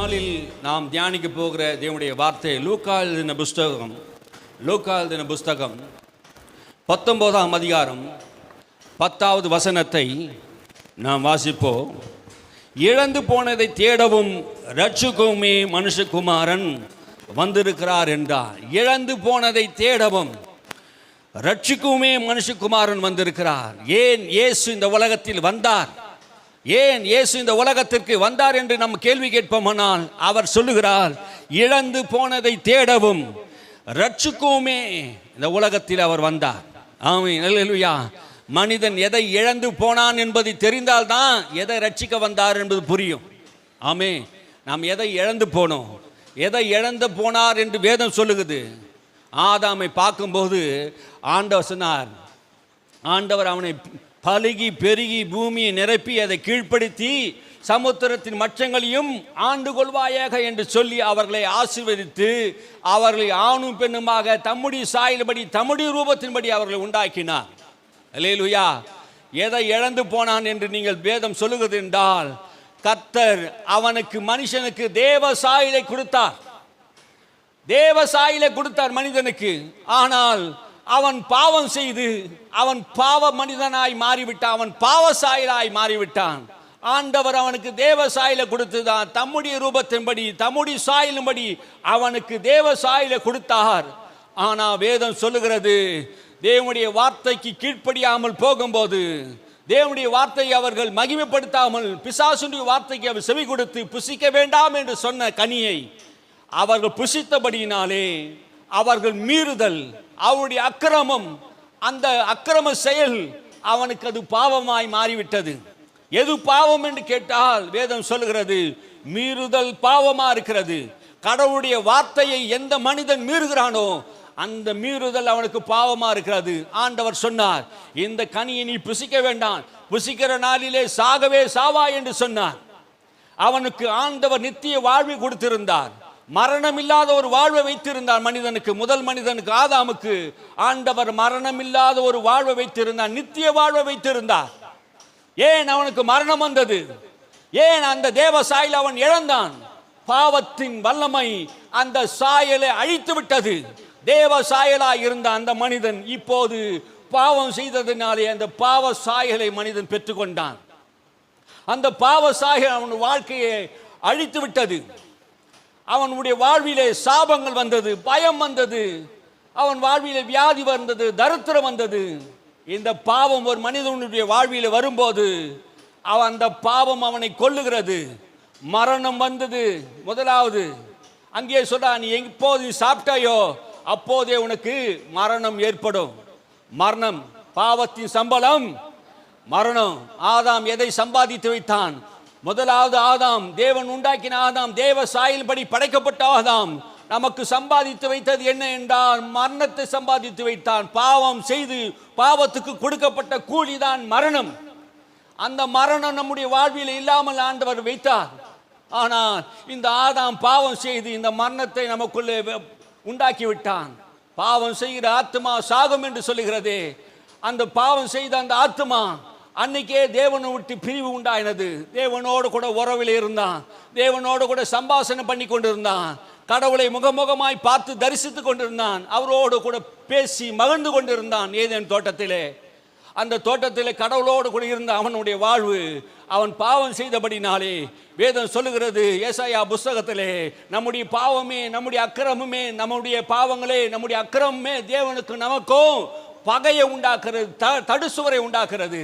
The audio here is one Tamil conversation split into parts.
நாளில் நாம் தியானிக்க போகிற தேவனுடைய வார்த்தை லூக்கா எழுதின புஸ்தகம் 19ஆம் அதிகாரம் 10வது வசனத்தை நாம் வாசிப்போம். இழந்து போனதை தேடவும் ரட்சிக்கவுமே மனுஷகுமாரன் வந்திருக்கிறார் என்றார். இழந்து போனதை தேடவும் ரட்சிக்கவுமே மனுஷகுமாரன் வந்திருக்கிறார். ஏன் இயேசு இந்த உலகத்தில் வந்தார்? ஏன் இயேசு இந்த உலகத்திற்கு வந்தார் என்று நம்ம கேள்வி கேட்போமானால் அவர் சொல்லுகிறார், இழந்து போனதை தேடவும் ரட்சிக்கவுமே இந்த உலகத்தில் அவர் வந்தார். ஆமென், அல்லேலூயா. மனிதன் எதை இழந்து போனான் என்பதை தெரிந்தால்தான் எதை ரட்சிக்க வந்தார் என்பது புரியும். ஆமென். நாம் எதை இழந்து போனோம், எதை இழந்து போனார் என்று வேதம் சொல்லுகிறது. ஆதாமை பார்க்கும்போது ஆண்டவர் சொன்னார், ஆண்டவர் அவனை பலுகி பெருகி பூமியை நிரப்பி அதை கீழ்ப்படுத்தி சமுத்திரத்தின் மச்சங்களையும் ஆண்டு கொள்வாயாக என்று சொல்லி அவர்களை ஆசீர்வதித்து அவர்களை ஆணும் பெண்ணுமாக தம்முடைய சாயல்படி தம்முடைய ரூபத்தின்படி அவர்களை உண்டாக்கினார். அல்லேலூயா. எதை இழந்து போனான் என்று நீங்கள் வேதம் சொல்லுகிறது என்றால், கர்த்தர் அவனுக்கு மனுஷனுக்கு தேவ சாயலை கொடுத்தார். தேவ சாயலை கொடுத்தார் மனிதனுக்கு. ஆனால் அவன் பாவம் செய்து அவன் பாவ மனிதனாய் மாறிவிட்டான், அவன் பாவ சாயலாய் மாறிவிட்டான். ஆண்டவர் அவனுக்கு தேவ சாயலை கொடுத்துதான், தம்முடைய ரூபத்தின்படி தம்முடைய சாயலின்படி அவனுக்கு தேவ சாயலை கொடுத்தார். ஆனால் வேதம் சொல்லுகிறது, தேவனுடைய வார்த்தைக்கு கீழ்ப்படியாமல் போகும்போது, தேவனுடைய வார்த்தையை அவர்கள் மகிமைப்படுத்தாமல் பிசாசுடைய வார்த்தைக்கு அவர் செவி கொடுத்து புசிக்க வேண்டாம் என்று சொன்ன கனியை அவர்கள் புசித்தபடியினாலே அவர்கள் மீறுதல், அவருடைய அக்கிரமம், அந்த அக்கிரம செயல் அவனுக்கு அது பாவமாய் மாறிவிட்டது. எது பாவம் என்று கேட்டால் வேதம் சொல்லுகிறது, மீறுதல் பாவமா இருக்கிறது. கடவுளுடைய வார்த்தையை எந்த மனிதன் மீறுகிறானோ அந்த மீறுதல் அவனுக்கு பாவமா இருக்கிறது. ஆண்டவர் சொன்னார், இந்த கனியை நீ புசிக்க வேண்டாம், புசிக்கிற நாளிலே சாகவே சாவா என்று சொன்னார். அவனுக்கு ஆண்டவர் நித்திய வாழ்வை கொடுத்திருந்தார், மரணம் இல்லாத ஒரு வாழ்வை வைத்திருந்தார் மனிதனுக்கு. முதல் மனிதனுக்கு ஆதாமுக்கு ஆண்டவர் மரணம் இல்லாத ஒரு வாழ்வை வைத்திருந்தார், நித்திய வாழ்வை வைத்திருந்தார். ஏன் அவனுக்கு மரணம் வந்தது? ஏன் அந்த தேவ சாயலை அவன் இழந்தான்? பாவத்தின் வல்லமை அந்த சாயலை அழித்து விட்டது. தேவ சாயலாய் இருந்த அந்த மனிதன் இப்போது பாவம் செய்ததினாலே அந்த பாவ சாயலை மனிதன் பெற்றுக்கொண்டான். அந்த பாவ சாயல் அவன் வாழ்க்கையை அழித்து விட்டது. அவனுடைய வாழ்விலே சாபங்கள் வந்தது, பயம் வந்தது, அவன் வாழ்விலே வியாதி வந்தது, தரித்திரம் வந்தது. இந்த பாவம் ஒரு மனிதனுடைய வாழ்விலே வரும்போது அந்த பாவம் அவனை கொல்லுகிறது. மரணம் வந்தது. முதலாவது அங்கே சொல்றா, நீ எப்போது சாப்பிட்டாயோ அப்போதே உனக்கு மரணம் ஏற்படும். மரணம், பாவத்தின் சம்பளம் மரணம். ஆதாம் எதை சம்பாதித்து வைத்தான்? முதலாவது ஆதாம், தேவன் உண்டாக்கின ஆதாம், தேவ சாயல்படி படைக்கப்பட்ட ஆதாம் நமக்கு சம்பாதித்து வைத்தது என்ன என்றால் மரணத்தை சம்பாதித்து வைத்தான். பாவம் செய்து பாவத்துக்கு கொடுக்கப்பட்ட கூலிதான் மரணம். அந்த மரணம் நம்முடைய வாழ்வில் இல்லாமல் ஆண்டவர் வைத்தார். ஆனால் இந்த ஆதாம் பாவம் செய்து இந்த மரணத்தை நமக்குள்ளே உண்டாக்கி விட்டான். பாவம் செய்கிற ஆத்மா சாகும் என்று சொல்லுகிறதே, அந்த பாவம் செய்த அந்த ஆத்மா அன்னைக்கே தேவனை விட்டு பிரிவு உண்டாயினது. தேவனோடு கூட உறவில் இருந்தான், தேவனோடு கூட சம்பாஷணம் பண்ணி கொண்டிருந்தான், கடவுளை முகமுகமாய் பார்த்து தரிசித்து கொண்டிருந்தான், அவரோடு கூட பேசி மகிழ்ந்து கொண்டிருந்தான் ஏதேன் தோட்டத்திலே. அந்த தோட்டத்திலே கடவுளோடு கூட இருந்த அவனுடைய வாழ்வு அவன் பாவம் செய்தபடினாலே வேதம் சொல்லுகிறது, ஏசாயா புஸ்தகத்திலே, நம்முடைய பாவமே, நம்முடைய அக்கிரமமே, நம்முடைய பாவங்களே, நம்முடைய அக்கிரமமே தேவனுக்கு நமக்கும் பகையை உண்டாக்குறது, தடுசுவரை உண்டாக்குறது.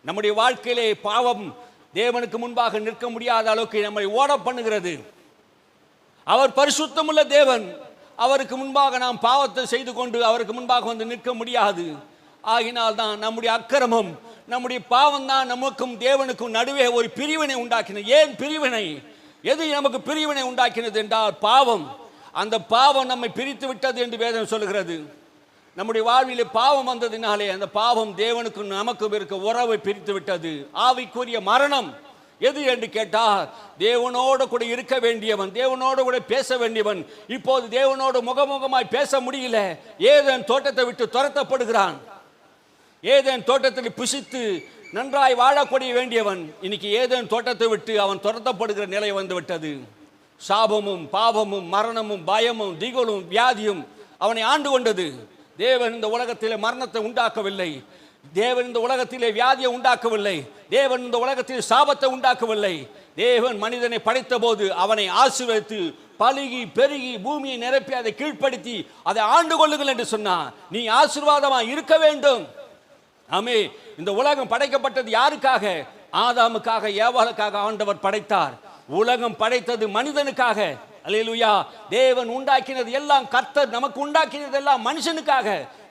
நம்முடைய வாழ்க்கையிலே பாவம் தேவனுக்கு முன்பாக நிற்க முடியாத அளவுக்கு நம்மை ஓட பண்ணுகிறது. அவர் பரிசுத்தமுள்ள தேவன், அவருக்கு முன்பாக நாம் பாவத்தை செய்து கொண்டு அவருக்கு முன்பாக வந்து நிற்க முடியாது. ஆகினால் தான் நம்முடைய அக்கிரமம், நம்முடைய பாவம் தான் நமக்கும் தேவனுக்கும் நடுவே ஒரு பிரிவினை உண்டாக்கினது. ஏன் பிரிவினை? எது நமக்கு பிரிவினை உண்டாக்கினது என்றால் பாவம். அந்த பாவம் நம்மை பிரித்து விட்டது என்று வேதம் சொல்லுகிறது. நம்முடைய வாழ்விலே பாவம் வந்ததினாலே அந்த பாவம் தேவனுக்கும் நமக்கும் இருக்க உறவை பிரித்து விட்டது. ஆவிக்குரிய மரணம் எது என்று கேட்டால், தேவனோடு கூட இருக்க வேண்டியவன், தேவனோடு கூட பேச வேண்டியவன் இப்போது தேவனோடு முகமுகமாய் பேச முடியல. ஏதேன் தோட்டத்தை விட்டு துரத்தப்படுகிறான். ஏதேன் தோட்டத்தில் புசித்து நன்றாய் வாழக்கூடிய வேண்டியவன் இன்னைக்கு ஏதேன் தோட்டத்தை விட்டு அவன் துரத்தப்படுகிற நிலை வந்து விட்டது. சாபமும் பாவமும் மரணமும் பயமும் திகிலும் வியாதியும் அவனை ஆண்டு கொண்டது. தேவன் இந்த உலகத்திலே மரணத்தை உண்டாக்கவில்லை. தேவன் இந்த உலகத்திலே வியாதியை உண்டாக்கவில்லை. தேவன் இந்த உலகத்தில் சாபத்தை உண்டாக்கவில்லை. தேவன் மனிதனை படைத்த போது அவனை ஆசீர்வதித்து பலுகி பெருகி பூமியை நிரப்பி அதை கீழ்ப்படுத்தி அதை ஆண்டு கொள்ளுங்கள் என்று சொன்னார். நீ ஆசீர்வாதமாக இருக்க வேண்டும். ஆமே. இந்த உலகம் படைக்கப்பட்டது யாருக்காக? ஆதாமுக்காக, ஏவாளுக்காக ஆண்டவர் படைத்தார். உலகம் படைத்தது மனிதனுக்காக. அல்லேலூயா. தேவன் உண்டாக்கினது எல்லாம், கர்த்தர் நமக்கு உண்டாக்கினது எல்லாம் மனுஷனுக்காக.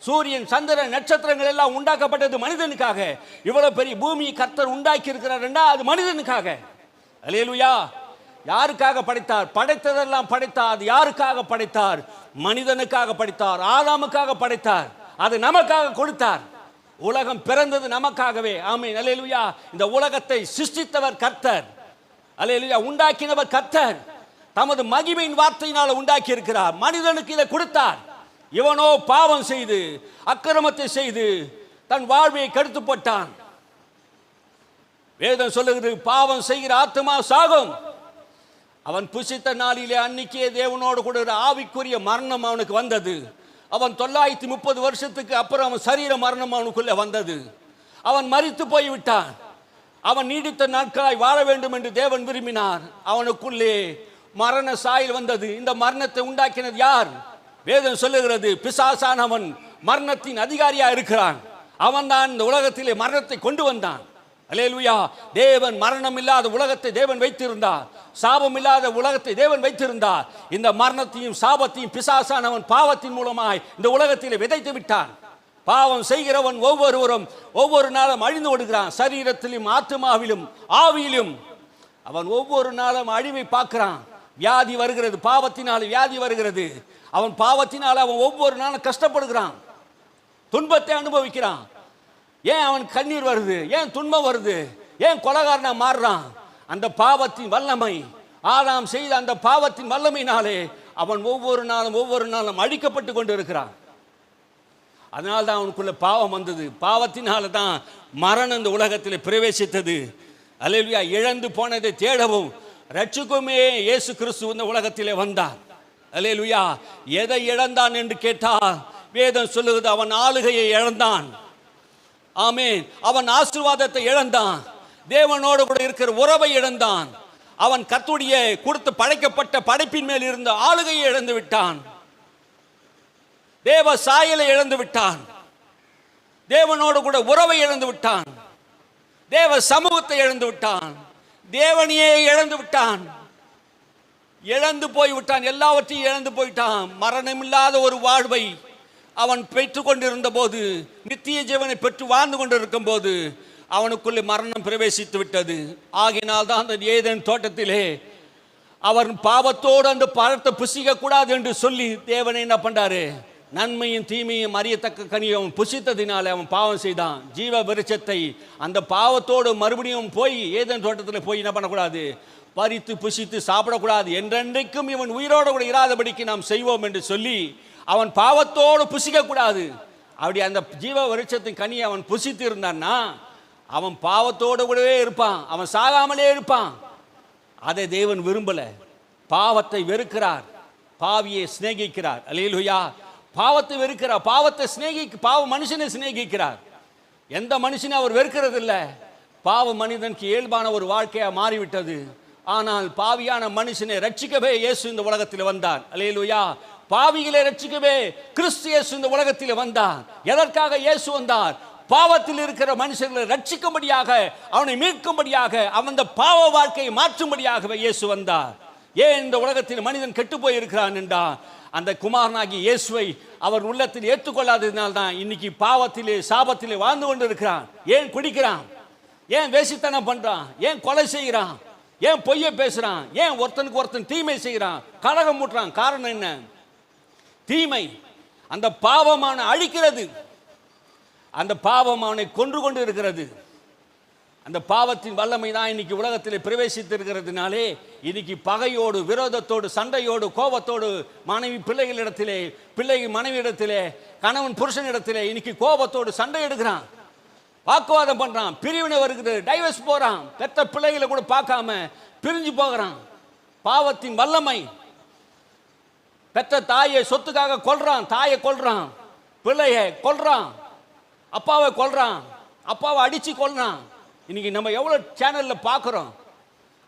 சூரியன், சந்திரன், நட்சத்திரங்கள் எல்லாம் உண்டாக்கப்பட்டது மனிதனுக்காக. இவ்வளவு பெரிய பூமி கர்த்தர் உண்டாக்கி இருக்கிறார், அது மனிதனுக்காக. அல்லேலூயா. யாருக்காக படைத்தார்? படைத்ததெல்லாம் படைத்தார். அது யாருக்காக படைத்தார்? மனிதனுக்காக படைத்தார். ஆதாமுக்காக படைத்தார். அது நமக்காக கொடுத்தார். உலகம் பிறந்தது நமக்காகவே. ஆமென். அல்லேலூயா. இந்த உலகத்தை சிருஷ்டித்தவர் கர்த்தர். அல்லேலூயா. உண்டாக்கினவர் கர்த்தர். தமது மகிமையின் வார்த்தையினால் உண்டாக்கி இருக்கிறார். மனிதனுக்கு இதை கொடுத்தார். இவனோ பாவம் செய்து அக்கிரமத்தை செய்து தன் வாழ்வை கெடுத்து போட்டான். வேதம் சொல்லுகிறது, பாவம் செய்கிற ஆத்துமா சாகும். அவன் புசித்த நாளிலே அன்னைக்கே தேவனோடு கூட ஆவிக்குரிய மரணம் அவனுக்கு வந்தது. அவன் 930 வருஷத்துக்கு அப்புறம் அவன் சரீர மரணம் அவனுக்குள்ள வந்தது. அவன் மரித்து போய்விட்டான். அவன் நீடித்த நாட்களாய் வாழ வேண்டும் என்று தேவன் விரும்பினார். அவனுக்குள்ளே மரண சாயல் வந்தது. இந்த மரணத்தை உண்டாக்கினது யார்? வேதம் சொல்லுகிறது, பிசாசானவன் மரணத்தின் அதிகாரியா இருக்கிறான். அவன் தான் இந்த உலகத்திலே மரணத்தை கொண்டு வந்தான். அல்லேலூயா. தேவன் மரணம் இல்லாத உலகத்தை தேவன் வைத்திருந்தார். சாபம் இல்லாத உலகத்தை தேவன் வைத்திருந்தார். இந்த மரணத்தையும் சாபத்தையும் பிசாசானவன் பாவத்தின் மூலமாய் இந்த உலகத்திலே விதைத்து விட்டான். பாவம் செய்கிறவன் ஒவ்வொருவரும் ஒவ்வொரு நாளும் அழிந்து ஓடுகிறான். சரீரத்திலும் ஆத்துமாவிலும் ஆவியிலும் அவன் ஒவ்வொரு நாளும் அழிவை பார்க்கிறான். வியாதி வருகிறது, பாவத்தினால் வியாதி வருகிறது. அவன் பாவத்தினால் அவன் ஒவ்வொரு நாளும் கஷ்டப்படுகிறான், துன்பத்தை அனுபவிக்கிறான். ஏன் அவன் கண்ணீர் வருது? ஏன் துன்பம் வருது? ஏன் கொலைகாரனா மாறுறான்? அந்த பாவத்தின் வல்லமை, ஆதாம் செய்த அந்த பாவத்தின் வல்லமையினாலே அவன் ஒவ்வொரு நாளும் அழிக்கப்பட்டு கொண்டு இருக்கிறான். அதனால தான் அவனுக்குள்ள பாவம் வந்தது. பாவத்தினால தான் மரணம் இந்த உலகத்தில் பிரவேசித்தது. அல்லேலூயா. இழந்து போனதை தேடவும் ரட்சிக்குமே இயேசு கிறிஸ்து இந்த உலகத்திலே வந்தார். அல்லேலூயா. எதை இழந்தான் என்று கேட்டால் வேதம் சொல்லுகிறது, அவன் ஆளுகையை இழந்தான். ஆமென். அவன் ஆசீர்வாதத்தை இழந்தான். தேவனோடு கூட இருக்கிற உறவை இழந்தான். அவன் கர்த்தருடைய கொடுத்து படைக்கப்பட்ட படைப்பின் மேல் இருந்த ஆளுகையை இழந்து விட்டான். தேவ சாயலை இழந்து விட்டான். தேவனோடு கூட உறவை இழந்து விட்டான். தேவ சமூகத்தை இழந்து விட்டான். தேவனையே இழந்து விட்டான். இழந்து போய்விட்டான். எல்லாவற்றையும் இழந்து போயிட்டான். மரணமில்லாத ஒரு வாழ்வை அவன் பெற்று கொண்டிருந்த போது, நித்திய ஜீவனை பெற்று வாழ்ந்து கொண்டிருக்கும் போது அவனுக்குள்ளே மரணம் பிரவேசித்து விட்டது. ஆகினால் தான் அந்த ஏதேன் தோட்டத்திலே அவன் பாவத்தோடு அந்த பழத்தை புசிக்க கூடாது என்று சொல்லி தேவனை என்ன பண்றாரு? நன்மையும் தீமையும் அறியத்தக்க கனியை அவன் புசித்ததினாலே அவன் பாவம் செய்தான். ஜீவ விருட்சத்தை அந்த பாவத்தோடு மறுபடியும் போய் ஏதேன் தோட்டத்தில் போய் என்ன பண்ணக்கூடாது? பறித்து புசித்து சாப்பிடக்கூடாது. என்றென்றைக்கும் இவன் உயிரோடு கூட இராதபடிக்கு நாம் செய்வோம் என்று சொல்லி அவன் பாவத்தோடு புசிக்க கூடாது. அப்படி அந்த ஜீவ விருட்சத்தின் கனியை அவன் புசித்து இருந்தான்னா அவன் பாவத்தோடு கூடவே இருப்பான். அவன் சாகாமலே இருப்பான். அதை தேவன் விரும்பல. பாவத்தை வெறுக்கிறார், பாவியை சிநேகிக்கிறார். அல்லேலூயா. பாவத்தை வெறுக்கிறார், பாவ மனுஷனை சிநேகிக்கிறார். எந்த மனுஷனை அவர் வெறுக்கிறது இல்லை. பாவ மனிதனுக்கு இயல்பான ஒரு வாழ்க்கையாக மாறிவிட்டது. ஆனால் பாவியான மனுஷனை ரட்சிக்கவே இயேசு இந்த உலகத்தில் வந்தார். அல்லேலூயா. பாவிகளை ரட்சிக்கவே கிறிஸ்து இயேசு இந்த உலகத்தில் வந்தார். எதற்காக இயேசு வந்தார்? பாவத்தில் இருக்கிற மனுஷர்களை ரட்சிக்கும்படியாக, அவனை மீட்கும்படியாக, அவன் பாவ வாழ்க்கையை மாற்றும்படியாகவே இயேசு வந்தார். ஏன் இந்த உலகத்தில் மனிதன் கெட்டு போயிருக்கிறான் என்றால் அந்த குமாரனாகி இயேசுவை அவர் உள்ளத்தில் ஏற்றுக்கொள்ளாததினால்தான் இன்னைக்கு பாவத்திலே சாபத்திலே வாழ்ந்து கொண்டு இருக்கிறான். ஏன் குடிக்கிறான்? ஏன் வேசித்தனம் பண்றான்? ஏன் கொலை செய்கிறான்? ஏன் பொய்யை பேசுறான்? ஏன் ஒருத்தனுக்கு ஒருத்தன் தீமை செய்கிறான், கலகம் மூட்டுறான்? காரணம் என்ன? தீமை. அந்த பாவமான அழிக்கிறது. அந்த பாவம் அவனை கொன்று கொண்டு இருக்கிறது. அந்த பாவத்தின் வல்லமை தான் இன்னைக்கு உலகத்தில் பிரவேசித்து இருக்கிறதுனாலே இன்னைக்கு பகையோடு, விரோதத்தோடு, சண்டையோடு, கோபத்தோடு மனைவி பிள்ளைகளிடத்திலே, பிள்ளை மனைவியிடத்திலே, கணவன் புருஷனிடத்திலே இன்னைக்கு கோபத்தோடு சண்டை எடுக்கிறான், வாக்குவாதம் பண்றான், பிரிவினை வருகிறது, டைவர்ஸ் போறான், பெத்த பிள்ளைகளை கூட பார்க்காம பிரிஞ்சு போகிறான். பாவத்தின் வல்லமை. பெற்ற தாயை சொத்துக்காக கொல்றான், தாயை கொல்றான், பிள்ளையை கொல்றான், அப்பாவை கொல்றான், அப்பாவை அடிச்சு கொல்றான். இன்னைக்கு நம்ம எவ்வளவு சேனல்ல பார்க்கிறோம்.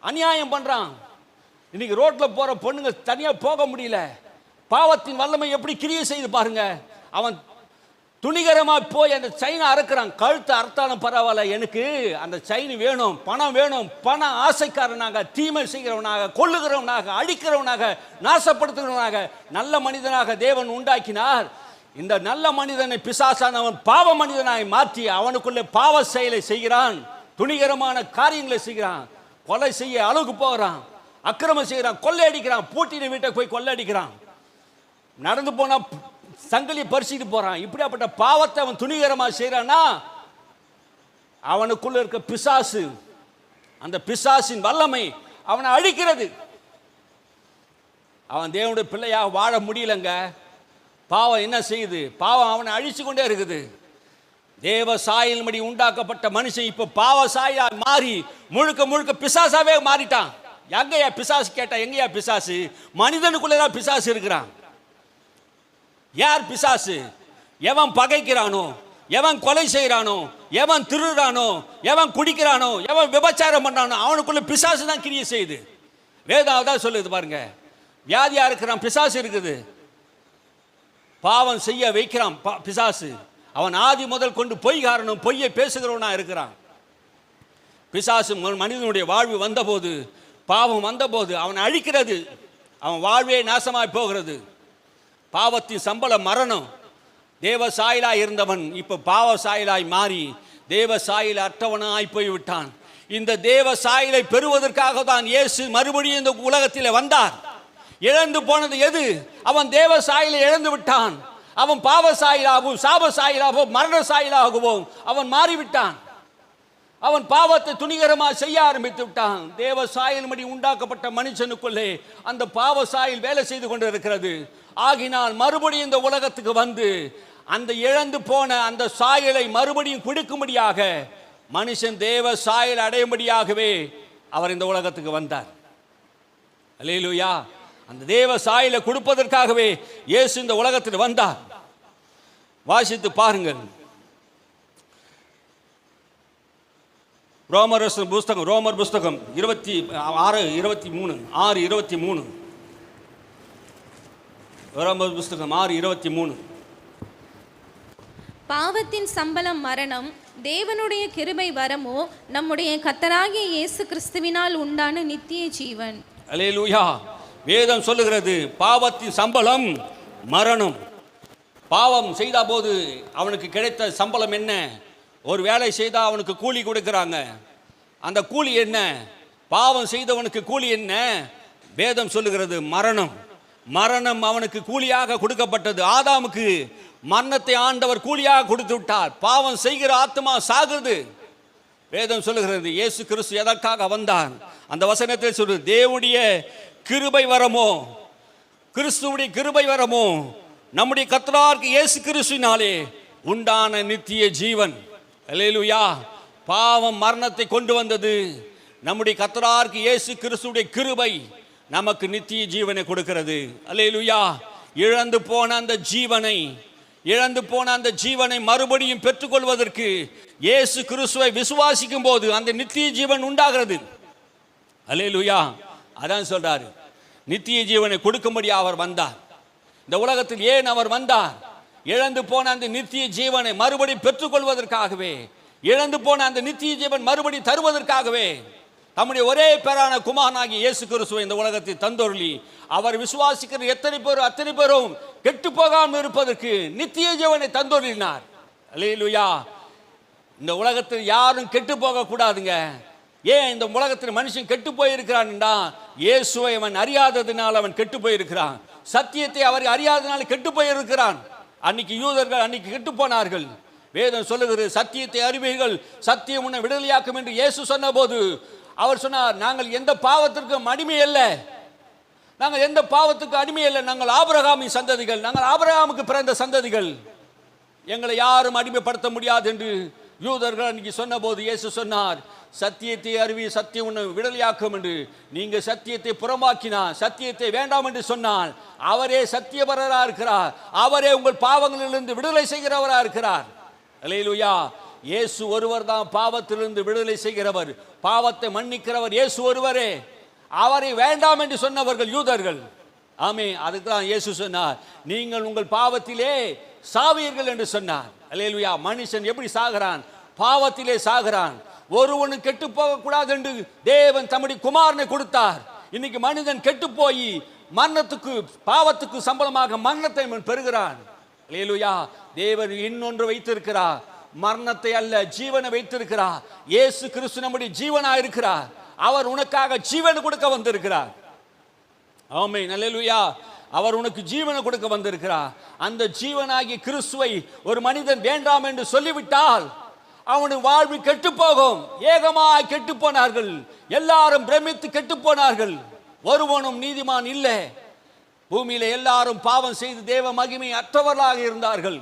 அநியாயம் பண்றான். இன்னைக்கு ரோட்ல போற பொண்ணுங்க தனியா போக முடியல. பாவத்தின் வல்லமை எப்படி கிரியை செய்து பாருங்க. அவன் துணிகரமா போய் அந்த செயினை அறுக்கிறான். கழுத்தை அறுத்தாலும் பரவாயில்ல, எனக்கு அந்த செயின் வேணும், பணம் வேணும். பண ஆசைக்காரனாக, தீமை செய்கிறவனாக, கொல்லுகிறவனாக, அழிக்கிறவனாக, நாசப்படுத்துகிறவனாக நல்ல மனிதனாக தேவன் உண்டாக்கினார். இந்த நல்ல மனிதனை பிசாசானவன் பாவ மனிதனாய் மாற்றி அவனுக்குள்ளே பாவ செயலை செய்கிறான். துணிகரமான காரியங்களை செய்கிறான். கொலை செய்ய அளவுக்கு போகிறான், அக்கிரமம் செய்கிறான், கொள்ளையடிக்கிறான், பூட்டின வீட்டை போய் கொள்ளையடிக்கிறான், நடந்து போனா சங்கிலி பறிச்சுட்டு போறான். இப்படியாப்பட்ட பாவத்தை அவன் துணிகரமாக செய்யறான்னா அவனுக்குள்ள இருக்க பிசாசு, அந்த பிசாசின் வல்லமை அவனை அழிக்கிறது. அவன் தேவனுடைய பிள்ளையாக வாழ முடியலங்க. பாவம் என்ன செய்யுது? பாவம் அவனை அழிச்சு கொண்டே இருக்குது. தேவ சாயல்படி உண்டாக்கப்பட்ட மனுஷன் இப்ப பாவ சாயா மாறி முழுக்க முழுக்க பிசாசாவே மாறிட்டான். எங்கயா பிசாசு கேட்டா, எங்கயா பிசாசு? மனிதனுக்குள்ளதான் பிசாசு இருக்கிறான். யார் பிசாசு? எவன் பகைக்கிறானோ, எவன் கொலை செய்யறானோ, எவன் திருடுறானோ, எவன் குடிக்கிறானோ, எவன் விபச்சாரம் பண்றானோ அவனுக்குள்ள பிசாசு தான் கிரியை செய்யுது. வேதம் தான் சொல்லுது பாருங்க. வியாதியா இருக்கிறான், பிசாசு இருக்குது. பாவம் செய்ய வைக்கிறான் பிசாசு. அவன் ஆதி முதல் கொண்டு பொய்காரனும் பொய்யை பேசுகிறவனா இருக்கிறான். பிசாசு மனிதனுடைய வாழ்வு வந்தபோது, பாவம் வந்தபோது அவன் அழிக்கிறது. அவன் வாழ்வே நாசமாய் போகிறது. பாவத்தின் சம்பளம் மரணம். தேவ சாயலாய் இருந்தவன் இப்ப பாவ சாயலாய் மாறி தேவ சாயல் அற்றவனாய் போய்விட்டான். இந்த தேவ சாயலை பெறுவதற்காக தான் இயேசு மறுபடியும் இந்த உலகத்தில் வந்தார். இழந்து போனது எது? அவன் தேவ சாயலை இழந்து விட்டான். அவன் பாவ சாயலாகவும் சாப சாயலாகவும் மரண சாயலாகவும் அவன் மாறிவிட்டான். அவன் பாவத்தை துணிகரமாக செய்ய ஆரம்பித்து விட்டான். தேவ சாயல்படி உண்டாக்கப்பட்ட மனுஷனுக்குள்ளே அந்த பாவ சாயல் வேலை செய்து கொண்டு இருக்கிறது. ஆகினால் மறுபடியும் இந்த உலகத்துக்கு வந்து அந்த இழந்து போன அந்த சாயலை மறுபடியும் கொடுக்கும்படியாக மனுஷன் தேவ சாயல் அடையும்படியாகவே அவர் இந்த உலகத்துக்கு வந்தார். அல்லேலூயா. அந்த தேவ சாயலை கொடுப்பதற்காகவே இயேசு இந்த உலகத்தில் வந்தார். வாசித்து பாருங்கள். ரோமர் புஸ்தகம் 6:23 ரோமர் புஸ்தகம் 6:23. பாவத்தின் சம்பளம் மரணம், தேவனுடைய கிருபை வரமோ நம்முடைய கர்த்தராகிய இயேசு கிறிஸ்துவினால் உண்டான நித்திய ஜீவன். அல்லேலூயா. வேதம் சொல்லுகிறது பாவத்தின் சம்பளம் மரணம். பாவம் செய்த போது அவனுக்கு கிடைத்த சம்பளம் என்ன? ஒரு வேலை செய்தால் அவனுக்கு கூலி கொடுக்குறாங்க. அந்த கூலி என்ன? பாவம் செய்தவனுக்கு கூலி என்ன? வேதம் சொல்லுகிறது மரணம். மரணம் அவனுக்கு கூலியாக கொடுக்கப்பட்டது. ஆதாமுக்கு மரணத்தை ஆண்டவர் கூலியாக கொடுத்து விட்டார். பாவம் செய்கிற ஆத்மா சாகுது. வேதம் சொல்லுகிறது இயேசு கிறிஸ்து எதற்காக வந்தார்? அந்த வசனத்தில் சொல்லுது தேவனுடைய கிருபை வரமோ, கிறிஸ்துவுடைய கிருபை வரமோ நம்முடைய கர்த்தராகிய இயேசு கிறிஸ்துவினாலே உண்டான நித்திய ஜீவன். அல்லேலூயா. பாவம் மரணத்தை கொண்டு வந்தது. நம்முடைய கர்த்தராகிய இயேசு கிறிஸ்துவுடைய கிருபை நமக்கு நித்திய ஜீவனை கொடுக்கிறது. அல்லேலூயா. இழந்து போன அந்த ஜீவனை மறுபடியும் பெற்றுக்கொள்வதற்கு இயேசு கிறிஸ்துவை விசுவாசிக்கும் போது அந்த நித்திய ஜீவன் உண்டாகிறது. அல்லேலூயா. அதான் சொல்றாரு, நித்திய ஜீவனை கொடுக்கும்படி அவர் வந்தார். இந்த உலகத்தில் ஏன் அவர் வந்தார்? இழந்து போன அந்த நித்திய ஜீவனை மறுபடியும் பெற்றுக்கொள்வதற்காகவே, இழந்து போன அந்த நித்திய ஜீவன் மறுபடி தருவதற்காகவே தம்முடைய ஒரே பேரான குமாரனாகிய இயேசு கிறிஸ்துவை இந்த உலகத்தை தந்தொருளி அவர் விசுவாசிக்கிற அத்தனை பேரும் கெட்டு போகாமல் இருப்பதற்கு நித்திய ஜீவனை தந்தொருளினார். அல்லேலூயா. இந்த உலகத்தில் யாரும் கெட்டு போக கூடாதுங்க. ஏன் இந்த உலகத்தில் மனுஷன் கெட்டு போயிருக்கிறான்டா? இயேசுவை அவன் அறியாததினால் அவன் கெட்டு போயிருக்கிறான். சத்தியத்தை அவர் அறியாததினால் கெட்டு போயிருக்கிறான். அன்னைக்கு யூதர்கள் அன்னைக்கு கெட்டு போனார்கள். வேதம் சொல்லுகிறது சத்தியத்தை அறிவீர்கள், சத்தியம் உன்னை விடுதலையாக்கும் என்று இயேசு சொன்ன போது அவர் சொன்னார், நாங்கள் எந்த பாவத்திற்கும் அடிமை அல்ல, நாங்கள் எந்த பாவத்துக்கும் அடிமை அல்ல, நாங்கள் ஆபிரகாமின் சந்ததிகள், நாங்கள் ஆபிரகாமுக்கு பிறந்த சந்ததிகள், எங்களை யாரும் அடிமைப்படுத்த முடியாது என்று யூதர்கள் அன்னைக்கு சொன்ன போது இயேசு சொன்னார், சத்தியத்தை அறிவி சத்தியம் உன்னை விடுதலையாக்கும் என்று நீங்க சத்தியத்தை புறமாக்கினார், சத்தியத்தை வேண்டாம் என்று சொன்னால் அவரே சத்தியபரராக இருக்கிறார். அவரே உங்கள் பாவங்களிலிருந்து விடுதலை செய்கிறவராக இருக்கிறார். அல்லேலூயா. இயேசு ஒருவர் தான் பாவத்திலிருந்து விடுதலை செய்கிறவர், பாவத்தை மன்னிக்கிறவர் இயேசு ஒருவரே. அவரை வேண்டாம் என்று சொன்னவர்கள் யூதர்கள். ஆமே, அதுக்கு தான் இயேசு சொன்னார், நீங்கள் உங்கள் பாவத்திலே சாவீர்கள் என்று சொன்னார். அல்லேலூயா. மனுஷன் எப்படி சாகிறான்? பாவத்திலே சாகிறான். ஒருவனு கெட்டு போகக்கூடாது என்று தேவன் தம்முடைய குமாரனை கொடுத்தார். இன்னைக்கு மனிதன் கெட்டு போய் மரணத்துக்கு, பாவத்துக்கு சம்பளமாக மரணத்தை பெறுகிறான். அல்லேலூயா. தேவன் இன்னொன்று வைத்திருக்கிறார், மரணத்தை அல்ல ஜீவனை வைத்திருக்கிறார். இயேசு கிறிஸ்து நம்முடைய ஜீவனா இருக்கிறார். அவர் உனக்காக ஜீவனை கொடுக்க வந்திருக்கிறார். ஆமென். அல்லேலூயா. அவர் உனக்கு ஜீவனை கொடுக்க வந்திருக்கிறார். அந்த ஜீவனாகிய கிறிஸ்துவை ஒரு மனிதன் வேண்டாம் என்று சொல்லிவிட்டால் அவனு வாழ்வு கெட்டு போகும். ஏகமாய் கெட்டு போனார்கள், எல்லாரும் பிரமித்து கெட்டு போனார்கள். ஒருவனும் நீதிமான் இல்லை. பூமியில எல்லாரும் பாவம் செய்து தேவ மகிமை அற்றவர்களாக இருந்தார்கள்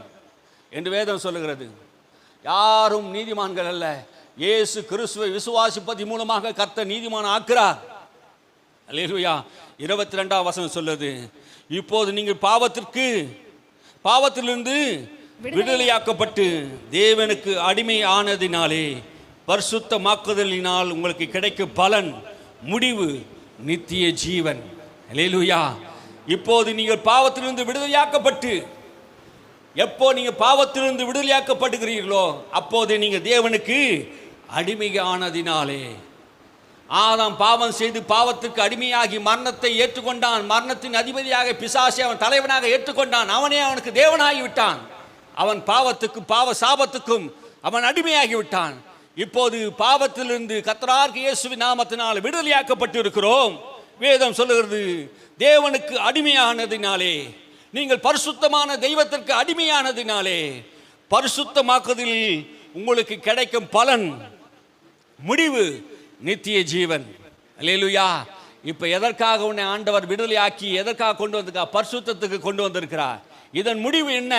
என்று வேதம் சொல்லுகிறது. யாரும் நீதிமான்கள் அல்ல. இயேசு கிறிஸ்துவை விசுவாசிப்பதன் மூலமாக கர்த்தர் நீதிமான் ஆக்குறார். அல்லேலூயா. 22ஆம் வசனம் சொல்லுது, இப்போது நீங்கள் பாவத்திலிருந்து விடுதலையாக்கப்பட்டு தேவனுக்கு அடிமை ஆனதினாலே பரிசுத்தமாக்குதலினால் உங்களுக்கு கிடைக்கும் பலன், முடிவு, நித்திய ஜீவன். அல்லேலூயா. இப்போது நீங்கள் பாவத்திலிருந்து விடுதலையாக்கப்பட்டு, எப்போ நீங்க பாவத்திலிருந்து விடுதலையாக்கப்படுகிறீர்களோ அப்போது நீங்க தேவனுக்கு அடிமையானதினாலே. ஆதாம் பாவம் செய்து பாவத்துக்கு அடிமையாகி மரணத்தை ஏற்றுக்கொண்டான். மரணத்தின் அதிபதியாக பிசாசை அவன் தலைவனாக ஏற்றுக்கொண்டான். அவனே அவனுக்கு தேவனாகி விட்டான். அவன் பாவத்துக்கும் பாவ சாபத்துக்கும் அவன் அடிமையாகி விட்டான். இப்போது பாவத்திலிருந்து கர்த்தராகிய இயேசுவின் நாமத்தினால் விடுதலையாக்கப்பட்டு இருக்கிறோம். வேதம் சொல்லுகிறது, தேவனுக்கு அடிமையானதினாலே, நீங்கள் பரிசுத்தமான தெய்வத்திற்கு அடிமையானதினாலே பரிசுத்தமாக்குதல் உங்களுக்கு கிடைக்கும் பலன், முடிவு, நித்திய ஜீவன். அல்லேலூயா. இப்ப எதற்காக உன்னை ஆண்டவர் விடுதலையாக்கி எதற்காக கொண்டு வந்திருக்கார்? பரிசுத்தத்துக்கு கொண்டு வந்திருக்கிறார். இதன் முடிவு என்ன?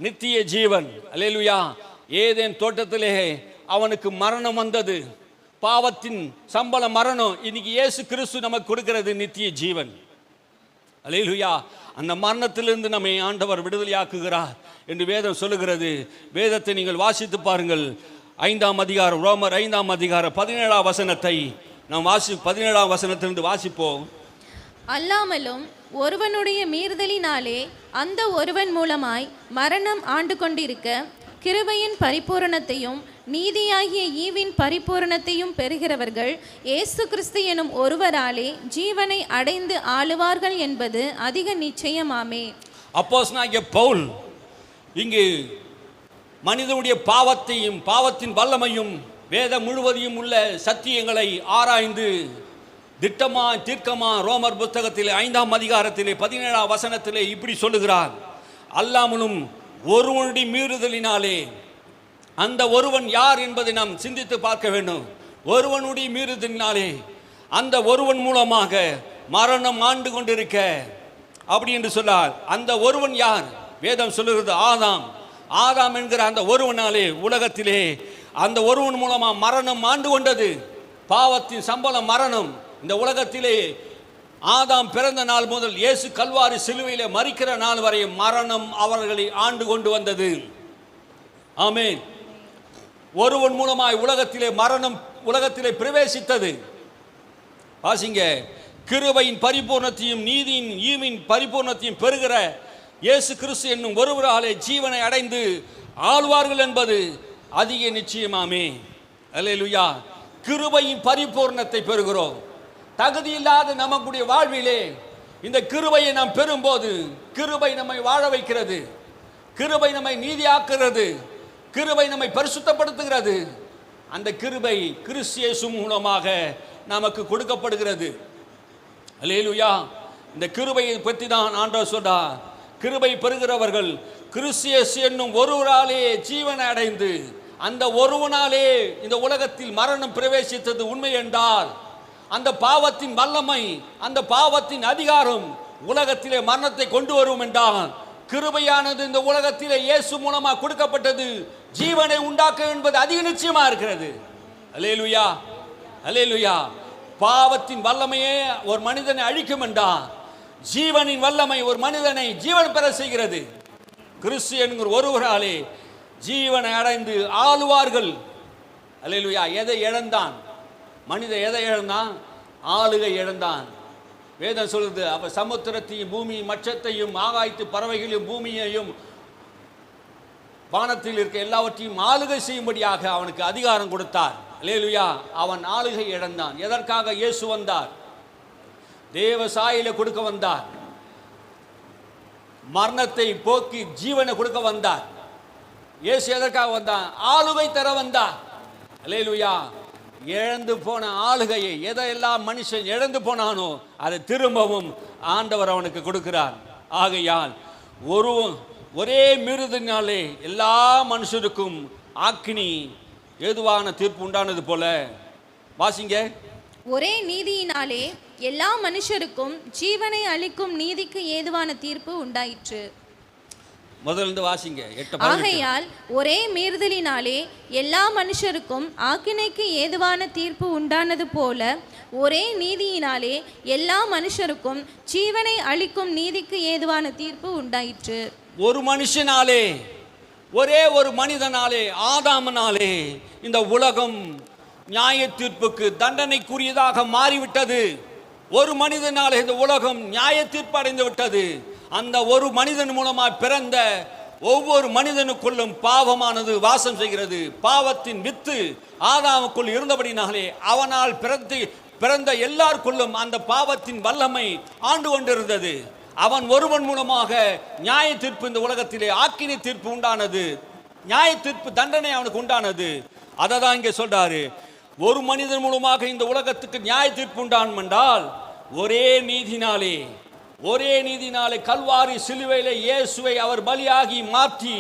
நித்திய ஜீவன். அல்லேலூயா. ஏதேன் தோட்டத்திலே அவனுக்கு மரணம் வந்தது, பாவத்தின் சம்பளம் மரணம். இன்னைக்கு இயேசு கிறிஸ்து நமக்கு கொடுக்கிறது நித்திய ஜீவன். அல்லேலூயா. அந்த மரணத்திலிருந்து நம்மை ஆண்டவர் விடுதலையாக்குகிறார் என்று வேதம் சொல்லுகிறது. வேதத்தை நீங்கள் வாசித்து பாருங்கள். 5ஆம் அதிகாரம், ரோமர் 5ஆம் அதிகாரம் 17ஆம் வசனத்தை நாம் 17ஆம் வசனத்திலிருந்து வாசிப்போம். அல்லாமலும் ஒருவனுடைய மீறுதலினாலே அந்த ஒருவன் மூலமாய் மரணம் ஆண்டு கொண்டிருக்க கிருபையின் பரிபூரணத்தையும் நீதியாகிய ஈவின் பரிபூரணத்தையும் பெறுகிறவர்கள் இயேசு கிறிஸ்து எனும் ஒருவராலே ஜீவனை அடைந்து ஆளுவார்கள் என்பது அதிக நிச்சயமாமே. அப்போஸ்தலனாகிய பவுல் இங்கு மனிதனுடைய பாவத்தையும் பாவத்தின் வல்லமையும் வேதம் முழுவதையும் உள்ள சத்தியங்களை ஆராய்ந்து திட்டமாய் தீர்க்கமாய் ரோமர் புத்தகத்திலே 5ஆம் அதிகாரத்திலே 17ஆம் வசனத்திலே இப்படி சொல்லுகிறார், அல்லாமலும் ஒருவனுடைய மீறுதலினாலே. அந்த ஒருவன் யார் என்பதை நாம் சிந்தித்து பார்க்க வேண்டும். ஒருவனுடைய மீறுதலினாலே, அந்த ஒருவன் மூலமாக மரணம் ஆண்டு கொண்டிருக்க அப்படி என்று சொன்னார். அந்த ஒருவன் யார்? வேதம் சொல்லுகிறது ஆதாம். ஆதாம் என்கிற அந்த ஒருவனாலே உலகத்திலே அந்த ஒருவன் மூலமாக மரணம் ஆண்டு கொண்டது. பாவத்தின் சம்பளம் மரணம். இந்த உலகத்திலே ஆதாம் பிறந்த நாள் முதல் இயேசு கல்வாரி சிலுவையிலே மரிக்கிற நாள் வரை மரணம் அவர்களை ஆண்டு கொண்டு வந்தது. ஆமென். ஒருவன் மூலமாய் உலகத்திலே மரணம் உலகத்திலே பிரவேசித்தது. வாசிங்க, கிருபையின் பரிபூர்ணத்தையும் நீதியின் ஈவின் பரிபூர்ணத்தையும் பெறுகிற இயேசு கிறிஸ்து என்னும் ஒருவராலே ஜீவனை அடைந்து ஆழ்வார்கள் என்பது அதிக நிச்சயமாமே. அல்லேலூயா. கிருபையின் பரிபூர்ணத்தை பெறுகிறோம். தகுதி இல்லாத நமக்குடைய வாழ்விலே இந்த கிருபையை நாம் பெறும்போது கிருபை நம்மை வாழ வைக்கிறது, கிருபை நம்மை நீதியாக்குகிறது, கிருபை நம்மை பரிசுத்தப்படுத்துகிறது. அந்த கிருபை கிறிஸ்து இயேசு மூலமாக நமக்கு கொடுக்கப்படுகிறது. அல்லேலூயா. இந்த கிருபையை பற்றி தான் ஆண்டவர் சொல்றார், கிருபை பெறுகிறவர்கள் கிறிஸ்து இயேசு என்னும் ஒருவராலே ஜீவனை அடைந்து, அந்த ஒருவனாலே இந்த உலகத்தில் மரணம் பிரவேசித்தது உண்மை என்றால், அந்த பாவத்தின் வல்லமை, அந்த பாவத்தின் அதிகாரம் உலகத்திலே மரணத்தை கொண்டு வரும் என்றால், கிருபையானது இந்த உலகத்திலே இயேசு மூலமாக கொடுக்கப்பட்டது ஜீவனை உண்டாக்க என்பது அதிக நிச்சயமா இருக்கிறது. அல்லேலூயா, அல்லேலூயா. பாவத்தின் வல்லமையே ஒரு மனிதனை அழிக்கும் என்றார், ஜீவனின் வல்லமை ஒரு மனிதனை ஜீவன் பெற செய்கிறது. கிறிஸ்து என்கிற ஒருவராலே ஜீவனை அடைந்து ஆளுவார்கள். அல்லேலூயா. எதை இழந்தான் மனிதன்? எதை இழந்தான்? ஆளுகை இழந்தான். வேதம் சொல்லுது, அவ சமுத்திரத்தையும் பூமி மச்சத்தையும் ஆகாயத்து பறவைகளையும் பூமியையும் வானத்தில் இருக்க எல்லாவற்றையும் ஆளுகை செய்யும்படியாக அவனுக்கு அதிகாரம் கொடுத்தார். அல்லேலூயா. அவன் ஆளுகை இழந்தான். எதற்காக இயேசு வந்தார்? தேவ சாயலை கொடுக்க வந்தார். மரணத்தை போக்கி ஜீவனை கொடுக்க வந்தார். இயேசு எதற்காக வந்தார்? ஆளுகை தர வந்தார். அல்லேலூயா. இழந்து போன ஆளுகையை எதையெல்லாம் மனுஷன் இழந்து போனானோ அதை திரும்பவும் ஆண்டவர் அவனுக்கு கொடுக்கிறார். ஆகையால் ஒரே மிருதினாலே எல்லா மனுஷருக்கும் ஆக்கினி ஏதுவான தீர்ப்பு உண்டானது போல, வாசிங்க, ஒரே நீதியினாலே எல்லா மனுஷருக்கும் ஜீவனை அளிக்கும் நீதிக்கு ஏதுவான தீர்ப்பு உண்டாயிற்று. முதல்ல வாசிங்க. ஆகையால் ஒரே மீறுதலினாலே எல்லா மனுஷருக்கும் ஆக்கினைக்கு ஏதுவான தீர்ப்பு உண்டானது போல, ஒரே நீதியினாலே எல்லா மனுஷருக்கும் ஜீவனை அளிக்கும் நீதிக்கு ஏதுவான தீர்ப்பு உண்டாயிற்று. ஒரு மனுஷனாலே, ஒரே ஒரு மனிதனாலே, ஆதாமனாலே இந்த உலகம் நியாய தீர்ப்புக்கு தண்டனைக்குரியதாக மாறிவிட்டது. ஒரு மனிதனாலே இந்த உலகம் நியாய தீர்ப்பு அடைந்து விட்டது. அந்த ஒரு மனிதன் மூலமாக பிறந்த ஒவ்வொரு மனிதனுக்குள்ளும் பாவமானது வாசம் செய்கிறது. பாவத்தின் வித்து ஆதாமுக்குள் இருந்தபடினாலே அவனால் பிறந்த எல்லாருக்குள்ளும் அந்த பாவத்தின் வல்லமை ஆண்டு கொண்டிருந்தது. அவன் ஒருவன் மூலமாக நியாய தீர்ப்பு இந்த உலகத்திலே ஆக்கினி தீர்ப்பு உண்டானது. நியாய தீர்ப்பு தண்டனை அவனுக்கு உண்டானது. அதை தான் இங்கே சொல்றாரு. ஒரு மனிதன் மூலமாக இந்த உலகத்துக்கு நியாய தீர்ப்பு உண்டான் என்றால் ஒரே நீதினாலே கல்வாரி சிலுவையிலே இயேசுவை அவர் பலியாகி மாற்றி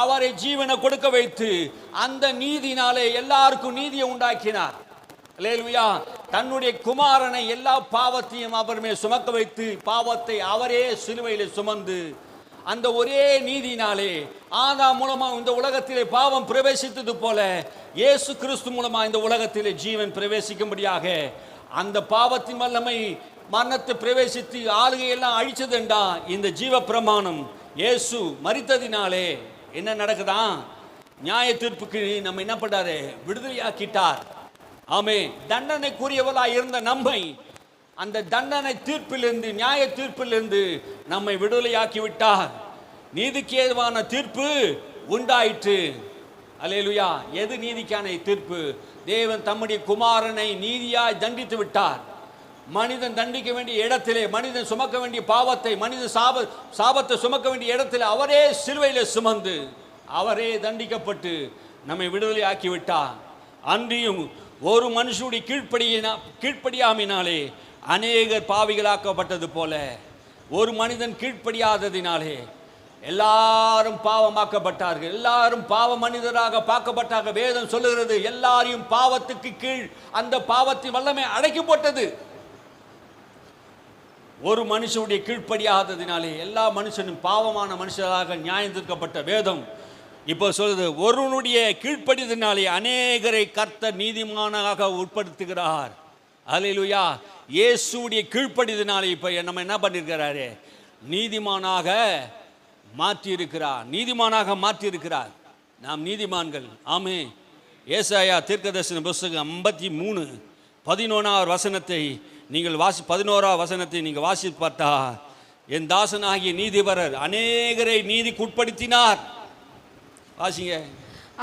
அவரை ஜீவனை கொடுக்க வைத்து அந்த நீதினாலே எல்லாருக்கும் நீதியை உண்டாக்கினார். அல்லேலூயா. தன்னுடைய குமாரனை எல்லா பாவத்தையும் அவர் மேல் சுமக்க வைத்து பாவத்தை அவரே சிலுவையிலே சுமந்து அந்த ஒரே நீதினாலே ஆதாம் மூலமாக இந்த உலகத்திலே பாவம் பிரவேசித்தது போல இயேசு கிறிஸ்து மூலமாக இந்த உலகத்திலே ஜீவன் பிரவேசிக்கும்படியாக அந்த பாவத்தின் வல்லமை மரணத்தை பிரவேசித்து ஆளுகையெல்லாம் அழிச்சதுண்டா இந்த ஜீவ பிரமாணம் இயேசு மரித்ததினாலே என்ன நடக்குதான்? நியாய தீர்ப்புக்கு நம்ம என்ன பண்றாரு? விடுதலையாக்கிட்டார். ஆமே. தண்டனைக்குரியவளாய் இருந்த நம்மை அந்த தண்டனை தீர்ப்பிலிருந்து, நியாய தீர்ப்பிலிருந்து நம்மை விடுதலையாக்கி விட்டார். நீதிக்கு ஏதுவான தீர்ப்பு உண்டாயிற்று. அல்லேலூயா. எது நீதிக்கான தீர்ப்பு? தேவன் தம்முடைய குமாரனை நீதியாய் தண்டித்து விட்டார். மனிதன் தண்டிக்க வேண்டிய இடத்திலே, மனிதன் சுமக்க வேண்டிய பாவத்தை, மனிதன் சாபத்தை சுமக்க வேண்டிய இடத்திலே அவரே சிலுவையிலே சுமந்து அவரே தண்டிக்கப்பட்டு நம்மை விடுதலை ஆக்கி விட்டார். அன்றியும் ஒரு மனுஷனுடைய கீழ்ப்படியாமையினாலே அநேகர் பாவிகளாக்கப்பட்டது போல ஒரு மனிதன் கீழ்ப்படியாததினாலே எல்லாரும் பாவமாக்கப்பட்டார்கள். எல்லாரும் பாவ மனிதராக பார்க்கப்பட்டார்கள். வேதம் சொல்லுகிறது, எல்லாரையும் பாவத்துக்கு கீழ் அந்த பாவத்தின் வல்லமை அடைக்கப்பட்டது. ஒரு மனுஷனுடைய கீழ்ப்படியாததினாலே எல்லா மனுஷனும் பாவமான மனுஷராக நியாயம் தீர்க்கப்பட்ட வேதம் இப்போ சொல்லுது, ஒருவனுடைய கீழ்ப்படியதினாலே அநேகரை கர்த்தர் நீதிமானாக உட்படுத்துகிறார். அல்லேலூயா. இயேசுடைய கீழ்ப்படியதினாலே இப்போ நம்ம என்ன பண்ணியிருக்கிறாரு? நீதிமானாக மாற்றியிருக்கிறார். நாம் நீதிமான்கள். ஆமே. ஏசாயா தீர்க்கதரிசன புஸ்தகம் 53:11 வசனத்தை நீங்கள் 11 வசனத்தை நீங்கள் வாசித்து பார்த்தா, என் தாசனாகிய நீதிபரர் அநேகரை நீதிக்குட்படுத்தினார். வாசிங்க.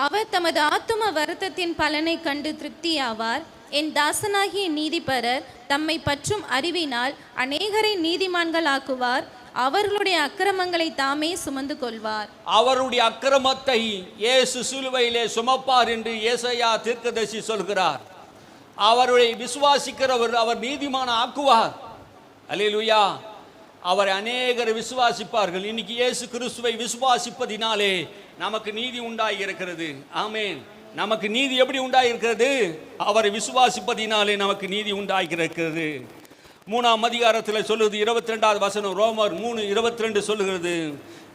அவர் தமது ஆத்தும வருத்தத்தின் பலனை கண்டு திருப்தியாவார். என் தாசனாகிய நீதிபரர் தம்மை பற்றும் அறிவினால் அநேகரை நீதிமான்கள் ஆக்குவார். அவர்களுடைய அக்கிரமங்களை தாமே சுமந்து கொள்வார். அவருடைய அக்கிரமத்தை இயேசு சிலுவையிலே சுமப்பார் என்று ஏசாயா தீர்க்கதரிசி சொல்கிறார். அவருடைய விசுவாசிக்கிறவர் அவர் நீதிமான ஆக்குவார். அல்லேலூயா. அவரை அநேகர் விசுவாசிப்பார்கள். இன்னைக்கு இயேசு கிறிஸ்துவை விசுவாசிப்பதினாலே நமக்கு நீதி உண்டாகி இருக்கிறது. ஆமென். நமக்கு நீதி எப்படி உண்டாகி இருக்கிறது? அவரை விசுவாசிப்பதினாலே நமக்கு நீதி உண்டாகி இருக்கிறது. 3ஆம் அதிகாரத்தில் சொல்லுது 22வது வசனம். ரோமர் 3:22 சொல்லுகிறது,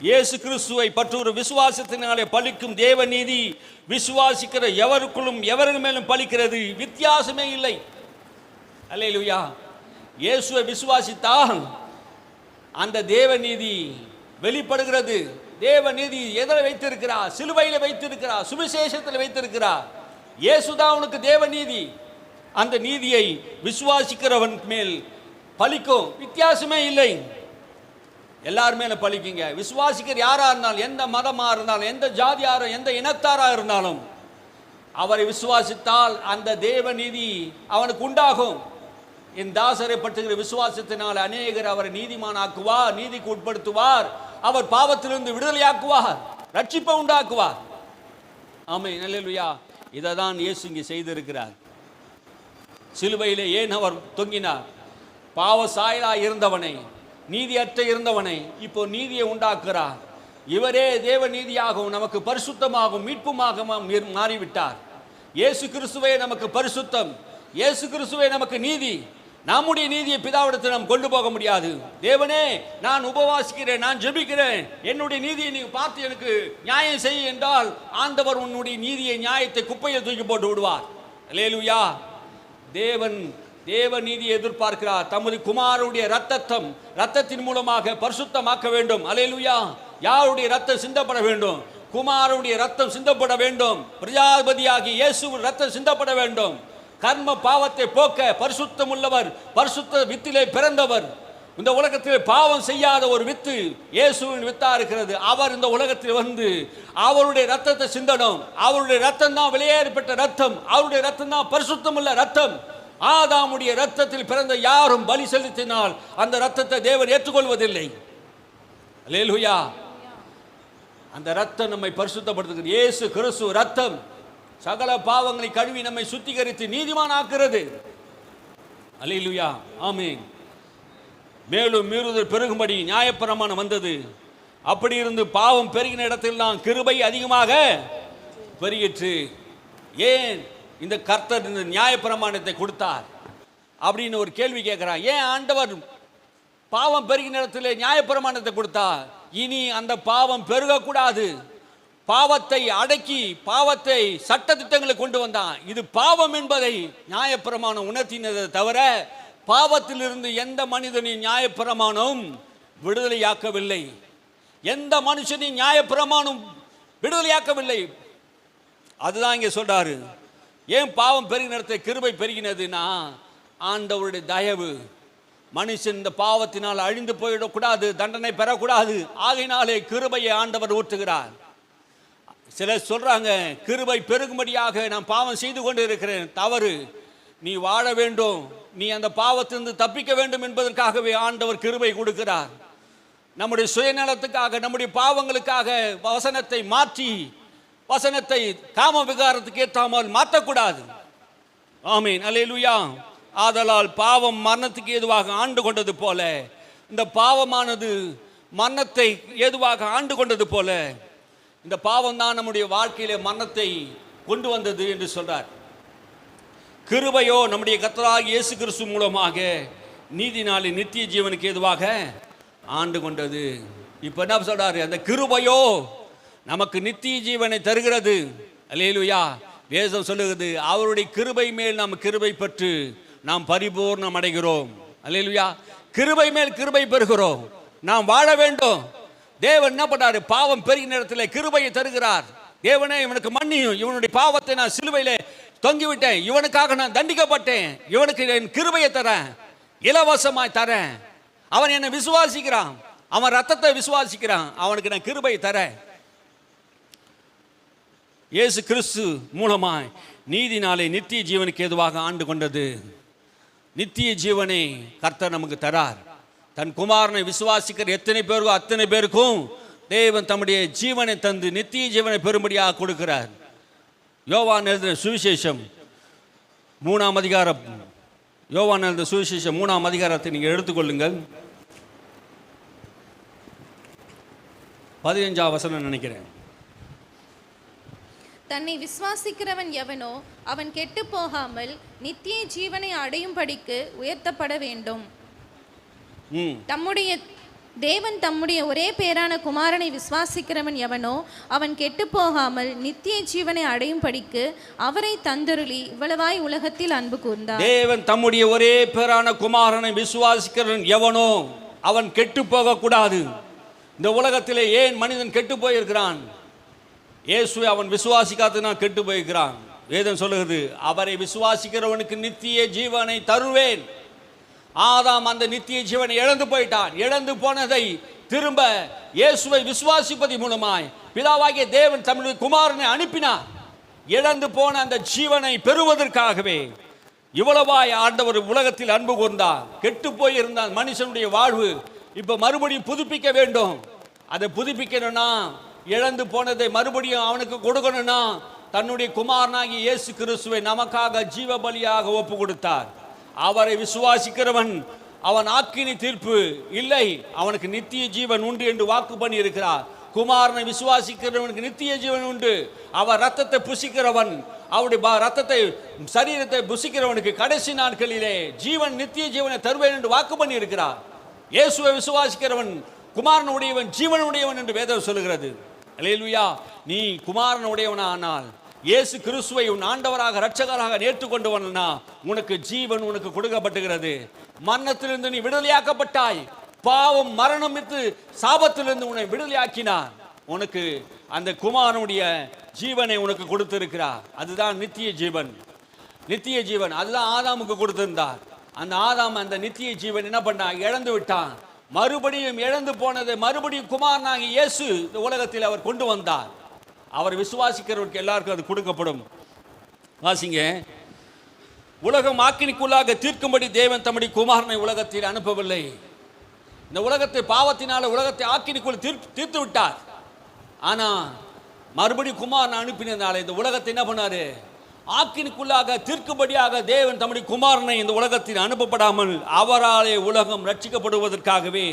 இயேசு கிறிஸ்துவை பற்றுகிற விசுவாசத்தினாலே பலிக்கும் தேவ நீதி விசுவாசிக்கிற எவருக்குள்ளும் எவரின் மேலும் பலிக்கிறது, வித்தியாசமே இல்லை. அல்லேலூயா. இயேசுவை விசுவாசித்தால் அந்த தேவ நீதி வெளிப்படுகிறது. தேவ நீதி எதில் வைத்திருக்கிறார்? சிலுவையில் வைத்திருக்கிறார், சுவிசேஷத்தில் வைத்திருக்கிறார். இயேசுதான் உனக்கு தேவ நீதி. அந்த நீதியை விசுவாசிக்கிறவன் மேல் பலிக்கும், வித்தியாசமே இல்லை. எல்லார் மேல பலிக்குங்க. விசுவாசிக்கிற யாரா இருந்தாலும், எந்த மதமா இருந்தாலும், எந்த ஜாதியாரோ எந்த இனத்தாரா இருந்தாலும், அவரை விசுவாசித்தால் அந்த தேவ நீதி அவனுக்கு உண்டாகும். என் தாசரை பற்றுகிற விசுவாசத்தினால் அநேகர் அவரை நீதிமானாக்குவார், நீதிக்கு உட்படுத்துவார், அவர் பாவத்திலிருந்து விடுதலையாக்குவார், ரட்சிப்பை உண்டாக்குவார். ஆமென், அல்லேலூயா. இதை தான் இயேசு இங்கே செய்திருக்கிறார். சிலுவையிலே ஏன் அவர் தொங்கினார்? பாவ சாயலாய் இருந்தவனை, நீதியற்ற இருந்தவனை இப்போ நீதியை உண்டாக்குறார். இவரே தேவ நீதியாகவும் நமக்கு பரிசுத்தமாகவும் மீட்புமாகவும் மாறிவிட்டார். இயேசு கிறிஸ்துவே நமக்கு பரிசுத்தம், இயேசு கிறிஸ்துவே நமக்கு நீதி. நம்முடைய நீதியை பிதாவிடத்தில் நாம் கொண்டு போக முடியாது. தேவனே, நான் உபவாசிக்கிறேன், நான் ஜெபிக்கிறேன், என்னுடைய நீதியை நீ பார்த்து எனக்கு நியாயம் செய்ய என்றால் ஆண்டவர் உன்னுடைய நீதியை, நியாயத்தை குப்பையில் தூக்கி போட்டு விடுவார். அல்லேலூயா. தேவன் தேவ நீதியை எதிர்பார்க்கிறார். தமது குமாரனுடைய ரத்தத்தின் மூலமாக பரிசுத்தமாக்க வேண்டும். அல்லேலூயா. யாருடைய ரத்தம் சிந்தப்பட வேண்டும்? குமாரனுடைய ரத்தம் சிந்தப்பட வேண்டும். பிரஜாபதியாகி இயேசுவின் ரத்தம் சிந்தப்பட வேண்டும். கர்ம பாவத்தை போக்க பரிசுத்தம் உள்ளவர், பரிசுத்த வித்திலே பிறந்தவர். இந்த உலகத்தில் பாவம் செய்யாத ஒரு வித்து இயேசுவின் வித்தா இருக்கிறது. அவர் இந்த உலகத்தில் வந்து அவருடைய ரத்தத்தை சிந்தணும். அவருடைய ரத்தம் தான் வெளியேறப்பட்ட ரத்தம், அவருடைய ரத்தம் தான் பரிசுத்தம் உள்ள ரத்தம். ஆதாமுடைய ரத்தத்தில் பிறந்த யாரும் பலி செலுத்தினால் அந்த ரத்தத்தை தேவன் ஏற்றுக்கொள்வதில்லை. அல்லேலூயா. அந்த ரத்தம் நம்மை பரிசுத்தப்படுத்துகிறது. இயேசு கிறிஸ்து ரத்தம் சகல பாவங்களை கழுவி நம்மை சுத்திகரித்து நீதிமான் ஆக்குறது. அல்லேலூயா. ஆமென். மேலும் மீறுதல் பெருகும்படி நியாயப்பிரமாணம் வந்தது. அப்படி இருந்து பாவம் பெருகின இடத்தில் தான் கிருபை அதிகமாக பெருகிற்று. ஏன் இந்த கர்த்தர் இந்த நியாயப்பிரமாணத்தை கொடுத்தார் அப்படின்னு ஒரு கேள்வி கேட்கிறார். ஏன் ஆண்டவர் பாவம் பெருகின இடத்துல நியாயப்பிரமாணத்தை கொடுத்தார்? இனி அந்த பாவம் பெருகக்கூடாது. பாவத்தை அடக்கி பாவத்தை சட்ட திட்டங்களை கொண்டு வந்தான். இது பாவம் என்பதை நியாயப்பிரமாணம் உணர்த்தினதை தவிர பாவத்திலிருந்து எந்த மனிதனின் நியாயப்பிரமாணம் விடுதலையாக்கவில்லை. எந்த மனுஷனின் நியாயப்பிரமாணம் விடுதலையாக்கவில்லை. அதுதான் இங்கே சொல்றாரு. ஏன் பாவம் பெருகின இடத்துல கிருபை பெருகினதுன்னா ஆண்டவருடைய தயவு. மனுஷன் இந்த பாவத்தினால் அழிந்து போயிடக்கூடாது, தண்டனை பெறக்கூடாது. ஆகையினாலே கிருபையை ஆண்டவர் ஊற்றுகிறார். சிலர் சொல்றாங்க, கிருபை பெருகும்படியாக நான் பாவம் செய்து கொண்டு இருக்கிறேன். தவறு. நீ வாழ வேண்டும், நீ அந்த பாவத்திலிருந்து தப்பிக்க வேண்டும் என்பதற்காகவே ஆண்டவர் கிருபை கொடுக்கிறார். நம்முடைய சுயநலத்துக்காக, நம்முடைய பாவங்களுக்காக வசனத்தை மாற்றி, வசனத்தை காம விகாரத்துக்கு ஏற்றாமல் மாற்றக்கூடாது. ஆமீன், அல்லேலூயா. ஆதலால் பாவம் மரணத்துக்கு ஏதுவாக ஆண்டு கொண்டது போல, இந்த பாவமானது மரணத்தை ஏதுவாக ஆண்டு கொண்டது போல, இந்த பாவம் தான் நம்முடைய வாழ்க்கையிலே மரணத்தை கொண்டு வந்தது என்று சொல்றார். கிருபையோ நம்முடைய கர்த்தராகிய இயேசு கிறிஸ்து மூலமாக நீதினாலே நித்திய ஜீவனுக்கு ஏதுவாக ஆண்டு கொண்டது. இப்போ என்ன சொல்றாரு? அந்த கிருபையோ நமக்கு நித்திய ஜீவனை தருகிறது. அல்லேலூயா. வேதம் சொல்லுகிறது, அவருடைய கிருபை மேல் நாம் கிருபை பெற்று நாம் பரிபூர்ணம் அடைகிறோம். அல்லேலூயா. கிருபை மேல் கிருபை பெறுகிறோம். நாம் வாழ வேண்டும். தேவன் என்ன பண்ணாரு? பாவம் பெருகின இடத்துல கிருபையை தருகிறார். தேவனே, இவனுக்கு மன்னியும், இவனுடைய பாவத்தை நான் சிலுவையிலே தொங்கிவிட்டேன், இவனுக்காக நான் தண்டிக்கப்பட்டேன், இவனுக்கு என் கிருபையை தரேன், இலவசமாய் தரேன். அவன் என்னை விசுவாசிக்கிறான், அவன் ரத்தத்தை விசுவாசிக்கிறான், அவனுக்கு நான் கிருபையை தரேன். இயேசு கிறிஸ்து மூலமாய் நீதினாலே நித்திய ஜீவனுக்கு ஏதுவாக ஆண்டு கொண்டது. நித்திய ஜீவனை கர்த்தர் நமக்கு தரார். தன் குமாரனை விசுவாசிக்கிற எத்தனை பேருக்கோ அத்தனை பேருக்கும் தேவன் தம்முடைய ஜீவனை தந்து நித்திய ஜீவனை பெறும்படியாக கொடுக்கிறார். யோவான் எழுதின சுவிசேஷம் 3ஆம் அதிகாரம், யோவான் எழுதின சுவிசேஷம் 3ஆம் அதிகாரத்தை நீங்கள் எடுத்துக்கொள்ளுங்கள். 15ஆம் வசனம் நினைக்கிறேன். தன்னை விசுவாசிக்கிறவன் எவனோ அவன் கெட்டு போகாமல் நித்திய ஜீவனை அடையும்படிக்கு உயர்த்தப்பட வேண்டும். தேவன் தம்முடைய ஒரே பேரான குமாரனை விசுவாசிக்கிறவன் எவனோ அவன் கெட்டு போகாமல் நித்திய ஜீவனை அடையும் படிக்கு அவரை தந்தருளி இவ்வளவாய் உலகத்தில் அன்பு கூர்ந்தார். தேவன் தம்முடைய ஒரே பேரான குமாரனை விசுவாசிக்கிறவன் எவனோ அவன் கெட்டு போக கூடாது. இந்த உலகத்திலே ஏன் மனிதன் கெட்டு போயிருக்கிறான்? இயேசுவை அவன் விசுவாசிக்காதனால் கெட்டு போயிருக்கிறான். வேதம் சொல்லுகிறது, அவரை விசுவாசிக்கிறவனுக்கு நித்திய ஜீவனை தருவேன். ஆதாம் அந்த நித்திய ஜீவனை இழந்து போயிட்டான். இழந்து போனதை திரும்ப இயேசுவை விசுவாசிப்பது மூலமாய் பிதாவாகிய தேவன் தம்முடைய குமாரனை அனுப்பினார். இழந்து போன அந்த ஜீவனை பெறுவதற்காகவே இவ்வளவாய் ஆண்டவர் உலகத்தில் அன்பு கூர்ந்தார். கெட்டு போயிருந்தான் மனுஷனுடைய வாழ்வு இப்ப மறுபடியும் புதுப்பிக்க வேண்டும். அதை புதுப்பிக்கணும்னா, இழந்து போனதை மறுபடியும் அவனுக்கு கொடுக்கணும்னா, தன்னுடைய குமாரனாகிய இயேசு கிறிஸ்துவை நமக்காக ஜீவ பலியாக ஒப்பு கொடுத்தார். அவரை விசுவாசிக்கிறவன் அவன் ஆக்கினி தீர்ப்பு இல்லை, அவனுக்கு நித்திய ஜீவன் உண்டு என்று வாக்கு பண்ணி இருக்கிறார். குமாரனை விசுவாசிக்கிறவனுக்கு நித்திய ஜீவன் உண்டு. அவர் ரத்தத்தை புசிக்கிறவன், அவருடைய ரத்தத்தை சரீரத்தை புசிக்கிறவனுக்கு கடைசி நாட்களிலே ஜீவன் நித்திய ஜீவனை தருவேன் என்று வாக்கு பண்ணி இருக்கிறார். இயேசுவை விசுவாசிக்கிறவன் குமாரனுடையவன் ஜீவனுடையவன் என்று வேதம் சொல்லுகிறது. அல்லேலூயா. நீ குமாரனுடையவனானால் இயேசு கிறிஸ்துவை உன் ஆண்டவராக இரட்சகராக ஏற்றுக்கொண்டவனா உனக்கு ஜீவன் உனக்கு கொடுக்கப்பட்டுகிறது. மரணத்திலிருந்து நீ விடுதலையாக்கப்பட்டாய். பாவம் மரணம் விட்டு சாபத்திலிருந்து உன்னை விடுதலையாக்கினார். உனக்கு அந்த குமாரனுடைய ஜீவனை உனக்கு கொடுத்திருக்கிறார். அதுதான் நித்திய ஜீவன். நித்திய ஜீவன் அதுதான் ஆதாமுக்கு கொடுத்திருந்தார். அந்த ஆதாம் அந்த நித்திய ஜீவன் என்ன பண்ணான்? இழந்து விட்டான். மறுபடியும் இழந்து போனதை மறுபடியும் குமாரனாகிய இயேசு இந்த உலகத்தில் அவர் கொண்டு வந்தார். அவர் விசுவாசிக்கிறவருக்கு எல்லாருக்கும் அது கொடுக்கப்படும். வாசிங்க, உலகம் ஆக்கினிக்குள்ளாக தீர்க்கும்படி தேவன் தம்முடைய குமாரனை உலகத்தில் அனுப்பவில்லை. இந்த உலகத்தை பாவத்தினால உலகத்தை ஆக்கினிக்குள் தீர்த்து விட்டார். ஆனா மறுபடியும் குமாரனை அனுப்பினதுனால இந்த உலகத்தை என்ன பண்ணாரு? ஆக்கினிக்குள்ளாக தீர்க்கும்படியாக தேவன் தம்முடைய குமாரனை இந்த உலகத்தில் அனுப்பப்படாமல் அவராலே உலகம் ரட்சிக்கப்படுவதற்காகவே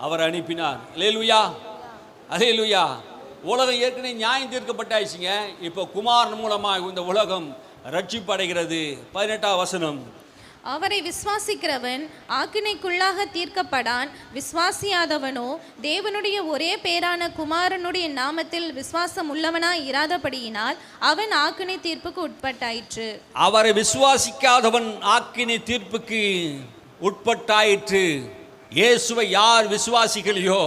அவர் அனுப்பினார். அல்லேலூயா, அல்லேலூயா. உலகம் ஏற்கனவே நியாயம் தீர்க்கப்பட்டாச்சுங்க. இப்போ குமாரன் மூலமாக இந்த உலகம் ரட்சிப்படைகிறது. 18ஆம் வசனம், அவரை விசுவாசிக்கிறவன் ஆக்கினைக்குள்ளாக தீர்க்கப்படான். விசுவாசியாதவனோ தேவனுடைய ஒரே பேரான குமாரனுடைய நாமத்தில் விசுவாசம் உள்ளவனாய் இராதபடியினால் அவன் ஆக்கினை தீர்ப்புக்கு உட்பட்டாயிற்று. அவரை விசுவாசிக்காதவன் ஆக்கினை தீர்ப்புக்கு உட்பட்டாயிற்று. இயேசுவை யார் விசுவாசிக்கலையோ,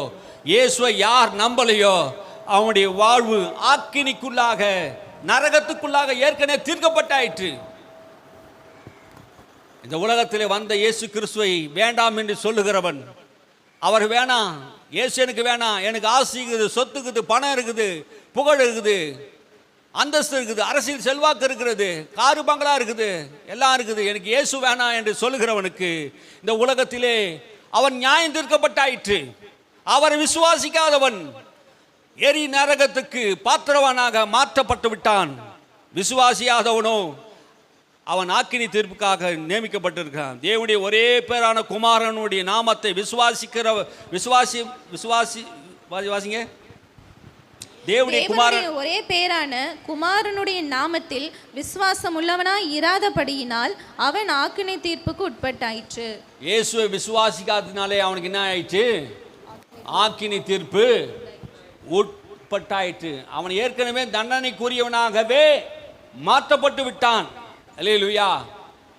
இயேசுவை யார் நம்பலையோ, அவனுடைய வாழ்வு ஆக்கினிக்குள்ளாக நரகத்துக்குள்ளாக ஏற்கனவே தீர்க்கப்பட்டாயிற்று. இந்த உலகத்திலே வந்த இயேசு கிறிஸ்துவை வேண்டாம் என்று சொல்லுகிறவன், அவர் வேணாம், இயேசு எனக்கு வேணாம், எனக்கு ஆசை இருக்குது, சொத்து இருக்குது, பணம் இருக்குது, புகழ் இருக்குது, அந்தஸ்து இருக்குது, அரசியல் செல்வாக்கு இருக்கிறது, காரு பங்களா இருக்குது, எல்லாம் இருக்குது, எனக்கு இயேசு வேணாம் என்று சொல்லுகிறவனுக்கு இந்த உலகத்திலே அவன் நியாயம் தீர்க்கப்பட்டாயிற்று. அவரை விசுவாசிக்காதவன் எரி நரகத்துக்கு பாத்திரவானாக மாற்றப்பட்டு விட்டான். விசுவாசியாதவனோ அவன் ஆக்கினி தீர்ப்புக்காக நியமிக்கப்பட்டிருக்கான். தேவனுடைய ஒரே பேரான குமாரனுடைய நாமத்தை விசுவாசிக்கிற வாசிங்க. தேவனுடைய குமாரன் ஒரே பேரான குமாரனுடைய நாமத்தில் விசுவாசம் உள்ளவனாய் இராதபடியினால் அவன் ஆக்கினை தீர்ப்புக்கு உட்பட்டாயிற்று. இயேசுவை விசுவாசிக்காதனாலே அவனுக்கு என்ன ஆயிற்று? ஆக்கினை தீர்ப்பு உட்பட்டாயிற்று. அவன் ஏற்கனவே தண்டனைக்குரியவனாகவே மாற்றப்பட்டு விட்டான். அல்லேலூயா.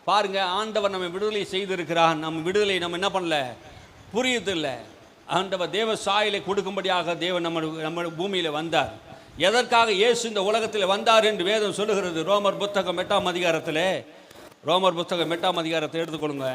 பாருங்க, ஆண்டவர் நம்ம விடுதலை செய்திருக்கிறான். நம்ம விடுதலை நம்ம என்ன பண்ணல, புரியதில்லை. ஆண்டவர் தேவ சாயலை கொடுக்கும்படியாக தேவன் நம்ம பூமியில் வந்தார். எதற்காக இயேசு இந்த உலகத்தில் வந்தார் என்று வேதம் சொல்லுகிறது. ரோமர் புத்தகம் 8ஆம் அதிகாரத்தில், ரோமர் புத்தகம் 8ஆம் அதிகாரத்தை எடுத்துக்கொள்ளுங்க.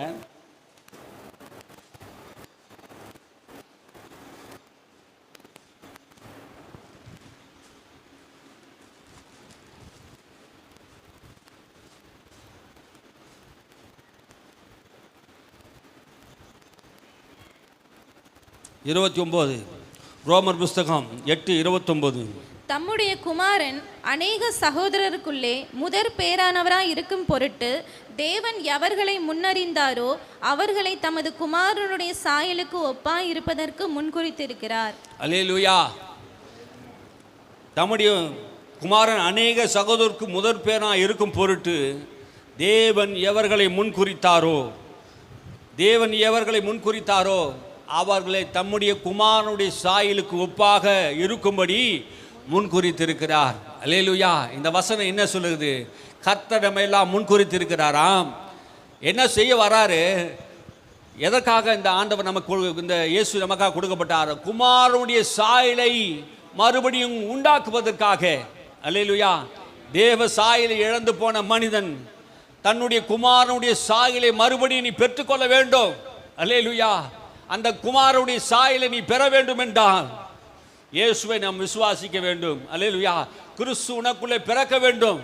ரோமர் புஸ்தகம் 8:29. தம்முடைய குமாரன் அநேக சகோதரருக்குள்ளே முதற் பேரானவராய் இருக்கும் பொருட்டு தேவன் எவர்களை முன்னறிந்தாரோ அவர்களை தமது குமாரனுடைய சாயலுக்கு ஒப்பாய் இருப்பதற்கு முன்குறித்திருக்கிறார். அல்லேலூயா. தம்முடைய குமாரன் அநேக சகோதரருக்கு முதற் பேராய் இருக்கும் பொருட்டு தேவன் எவர்களை முன்குறித்தாரோ, தேவன் எவர்களை முன்குறித்தாரோ அவர்களை தம்முடைய குமாரனுடைய சாயலுக்கு ஒப்பாக இருக்கும்படி முன்குறித்திருக்கிறார். அல்லேலூயா. இந்த வசனம் என்ன சொல்லுது? கர்த்தர் நம்ம எல்லாம் முன்குறித்திருக்கிறாராம். என்ன செய்ய வராரு? எதற்காக இந்த ஆண்டவர் நமக்கு, இந்த இயேசு நமக்காக கொடுக்கப்பட்டார்? குமாரனுடைய சாயலை மறுபடியும் உண்டாக்குவதற்காக. அல்லேலூயா. தேவ சாயலை இழந்து போன மனிதன் தன்னுடைய குமாரனுடைய சாயலை மறுபடியும் நீ பெற்றுக்கொள்ள வேண்டும். அல்லேலூயா. அந்த குமாரனுடைய சாயலை நீ பெற வேண்டும் என்றால் இயேசுவை நாம் விசுவாசிக்க வேண்டும். அல்லேலூயா. கிறிஸ்து உனக்குள்ளே பிறக்க வேண்டும்.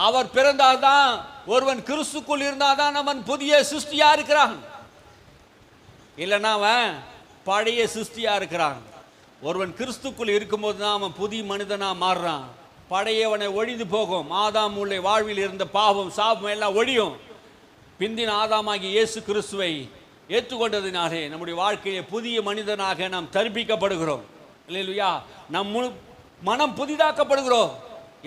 அவர் பிறந்தால்தான், ஒருவன் கிறிஸ்துக்குள் இருந்தால்தான் அவன் புதிய சிருஷ்டியா இருக்கிறான். இல்லைன்னா அவன் பழைய சிருஷ்டியா இருக்கிறான். ஒருவன் கிறிஸ்துக்குள் இருக்கும்போது தான் அவன் புதிய மனிதனா மாறுறான். பழையவனை ஒழிந்து போகும். ஆதாம் உள்ள வாழ்வில் இருந்த பாவம் சாபம் எல்லாம் ஒழியும். பிந்தின ஆதாமாகி இயேசு கிறிஸ்துவை ஏற்றுக்கொண்டதினாலே நம்முடைய வாழ்க்கையை புதிய மனிதனாக நாம் தரிப்பிக்கப்படுகிறோம். இல்லையா? நம் மனம் புதிதாக்கப்படுகிறோம்.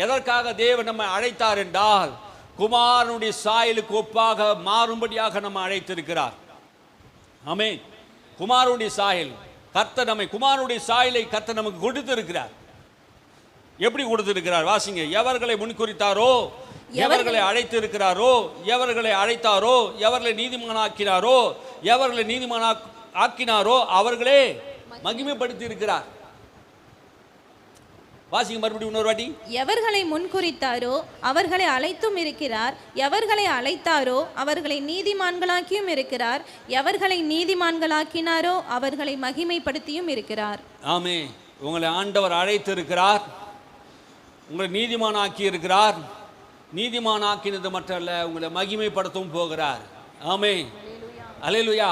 எதற்காக தேவன் நம்மை அழைத்தார் என்றால் குமாரனுடைய சாயலுக்கு ஒப்பாக மாறும்படியாக நம்ம அழைத்திருக்கிறார். ஆமென். குமாரனுடைய சாயல் கர்த்தர் நம்மை, குமாரனுடைய சாயலை கர்த்தர் நமக்கு கொடுத்திருக்கிறார். எப்படி கொடுத்திருக்கிறார்? வாசிங்க. எவர்களை முன்குறித்தாரோ, எவர்களை அழைத்திருக்கிறாரோ, எவர்களை அழைத்தாரோ, எவர்களை நீதிமானாக்கினாரோ, எவர்களை நீதிமானாக்கினாரோ அவர்களே மகிமைப்படுத்தி இருக்கிறார். வாசிங்க மறுபடியும் இன்னொரு வாட்டி. எவர்களை முன்குறித்தாரோ அவர்களை அழைத்தும் இருக்கிறார், எவர்களை அழைத்தாரோ அவர்களை நீதிமான்களாக்கியும் இருக்கிறார், எவர்களை நீதிமான்களாக்கினாரோ அவர்களை மகிமைப்படுத்தியும் இருக்கிறார். ஆமே. உங்களை ஆண்டவர் அழைத்து இருக்கிறார், உங்களை நீதிமானாக்கி இருக்கிறார். நீதிமானாக்கினது மட்டுமல்ல, உங்களை மகிமைப்படுத்தவும் போகிறார். ஆமே. அல்லேலூயா.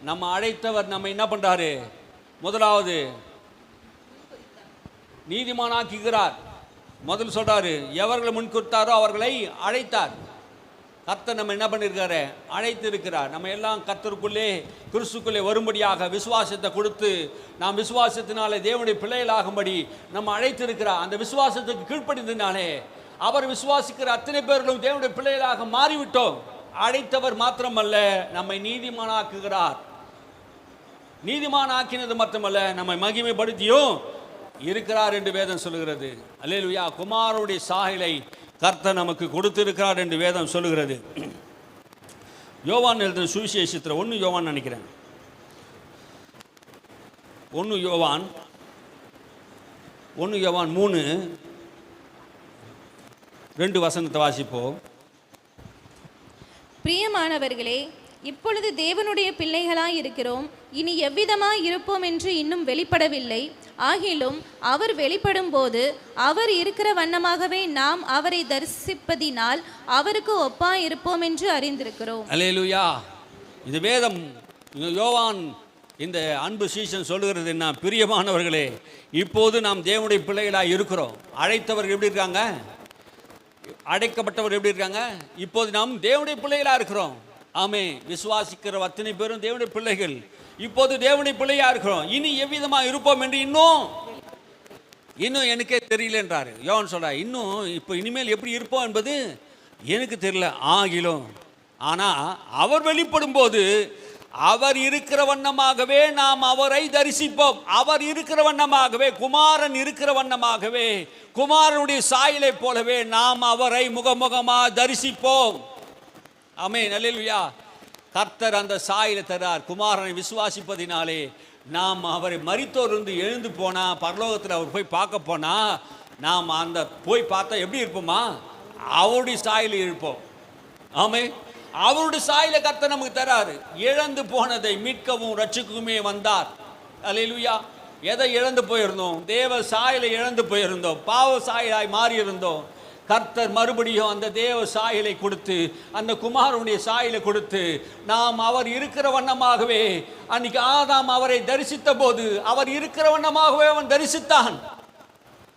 நம்ம அழைத்தவர் நம்ம என்ன பண்றாரு? முதலாவது நீதிமானாக்குகிறார். முதல் சொல்றாரு, எவர்களை முன்குறித்தாரோ அவர்களை அழைத்தார். கர்த்தர் நம்ம என்ன பண்ணியிருக்காரு? அழைத்து இருக்கிறார். நம்ம எல்லாம் கர்த்தருக்குள்ளே கிறிஸ்துக்குள்ளே வரும்படியாக விசுவாசத்தை கொடுத்து நாம் விசுவாசத்தினாலே தேவனுடைய பிள்ளைகளாகும்படி நம்ம அழைத்திருக்கிறார். அந்த விசுவாசத்துக்கு கீழ்ப்படிந்ததினாலே அவர் விசுவாசிக்கிற அத்தனை பேர்களும் தேவனுடைய பிள்ளைகளாக மாறிவிட்டோம். அழைத்தவர் மாத்திரமல்ல, நம்மை நீதிமானாக்குகிறார். நீதிமானாக்கினது மட்டுமல்ல, நம்மை மகிமைப்படுத்தியும் இருக்கிறார் என்று வேதம் சொல்லுகிறது. அல்லேலூயா. குமாரனுடைய சாயலை கர்த்தர் நமக்கு கொடுத்திருக்கிறார் என்று வேதம் சொல்லுகிறது. யோவான் எழுதின சுவிசேஷத்தில் 1 யோவான் நினைக்கிறேன், 1 யோவான் 3:2 வசனத்தை வாசிப்போம். பிரியமானவர்களே, இப்பொழுது தேவனுடைய பிள்ளைகளாய் இருக்கிறோம், இனி எவ்விதமாய் இருப்போம் என்று இன்னும் வெளிப்படவில்லை. ஆகிலும் அவர் வெளிப்படும் போது அவர் இருக்கிற வண்ணமாகவே நாம் அவரை தரிசிப்பதினால் அவருக்கு ஒப்பாய் இருப்போம் என்று அறிந்திருக்கிறோம். அல்லேலூயா. இது வேதம். யோவான் இந்த அன்பு சீசன் சொல்லுகிறது என்ன? பிரியமானவர்களே, இப்போது நாம் தேவனுடைய பிள்ளைகளாக இருக்கிறோம். அழைத்தவர்கள் எப்படி இருக்காங்க? அழைக்கப்பட்டவர் எப்படி இருக்காங்க? இப்போது நாம் தேவனுடைய பிள்ளைகளாக இருக்கிறோம். ஆமே. விசுவாசிக்கிற அத்தனை பேரும் தேவனுடைய பிள்ளைகள். இப்போது தேவனுடைய பிள்ளையா இருக்கிறோம். இனி எவ்விதமாக இருப்போம் என்று இன்னும் எனக்கே தெரியல என்றார் யோவான் சொல்றார். இன்னும் இப்போ இனிமேல் எப்படி இருப்போம் என்பது எனக்கு தெரியல. ஆகிலும் ஆனால் அவர் வெளிப்படும் போது அவர் இருக்கிற வண்ணமாகவே நாம் அவரை தரிசிப்போம். அவர் இருக்கிற வண்ணமாகவே, குமாரன் இருக்கிற வண்ணமாகவே, குமாரனுடைய சாயலை போலவே நாம் அவரை முகமுகமாக தரிசிப்போம். ஆமென். அல்லேலூயா. கர்த்தர் அந்த சாயலை தரார். குமாரனை விசுவாசிப்பதினாலே நாம் அவரை மரித்தோரிலிருந்து எழுந்து போனால், பரலோகத்தில் அவர் போய் பார்க்க போனால், நாம் அந்த போய் பார்த்தா எப்படி இருப்போமா? அவருடைய சாயலில் இருப்போம். ஆமென். அவருடைய சாயலை கர்த்தர் நமக்கு தராரு. இழந்து போனதை மீட்கவும் ரட்சிக்கவுமே வந்தார். அல்லேலூயா. எதை இழந்து போயிருந்தோம்? தேவ சாயலை இழந்து போயிருந்தோம். பாவ சாயலாய் மாறி இருந்தோம். கர்த்தர் மறுபடியும் அந்த தேவ சாயலை கொடுத்து, அந்த குமாரனுடைய சாயலை கொடுத்து, நாம் அவர் இருக்கிற வண்ணமாகவே, அன்னைக்கு ஆதாம் அவரை தரிசித்த போது அவர் இருக்கிற வண்ணமாகவே அவன் தரிசித்தான்.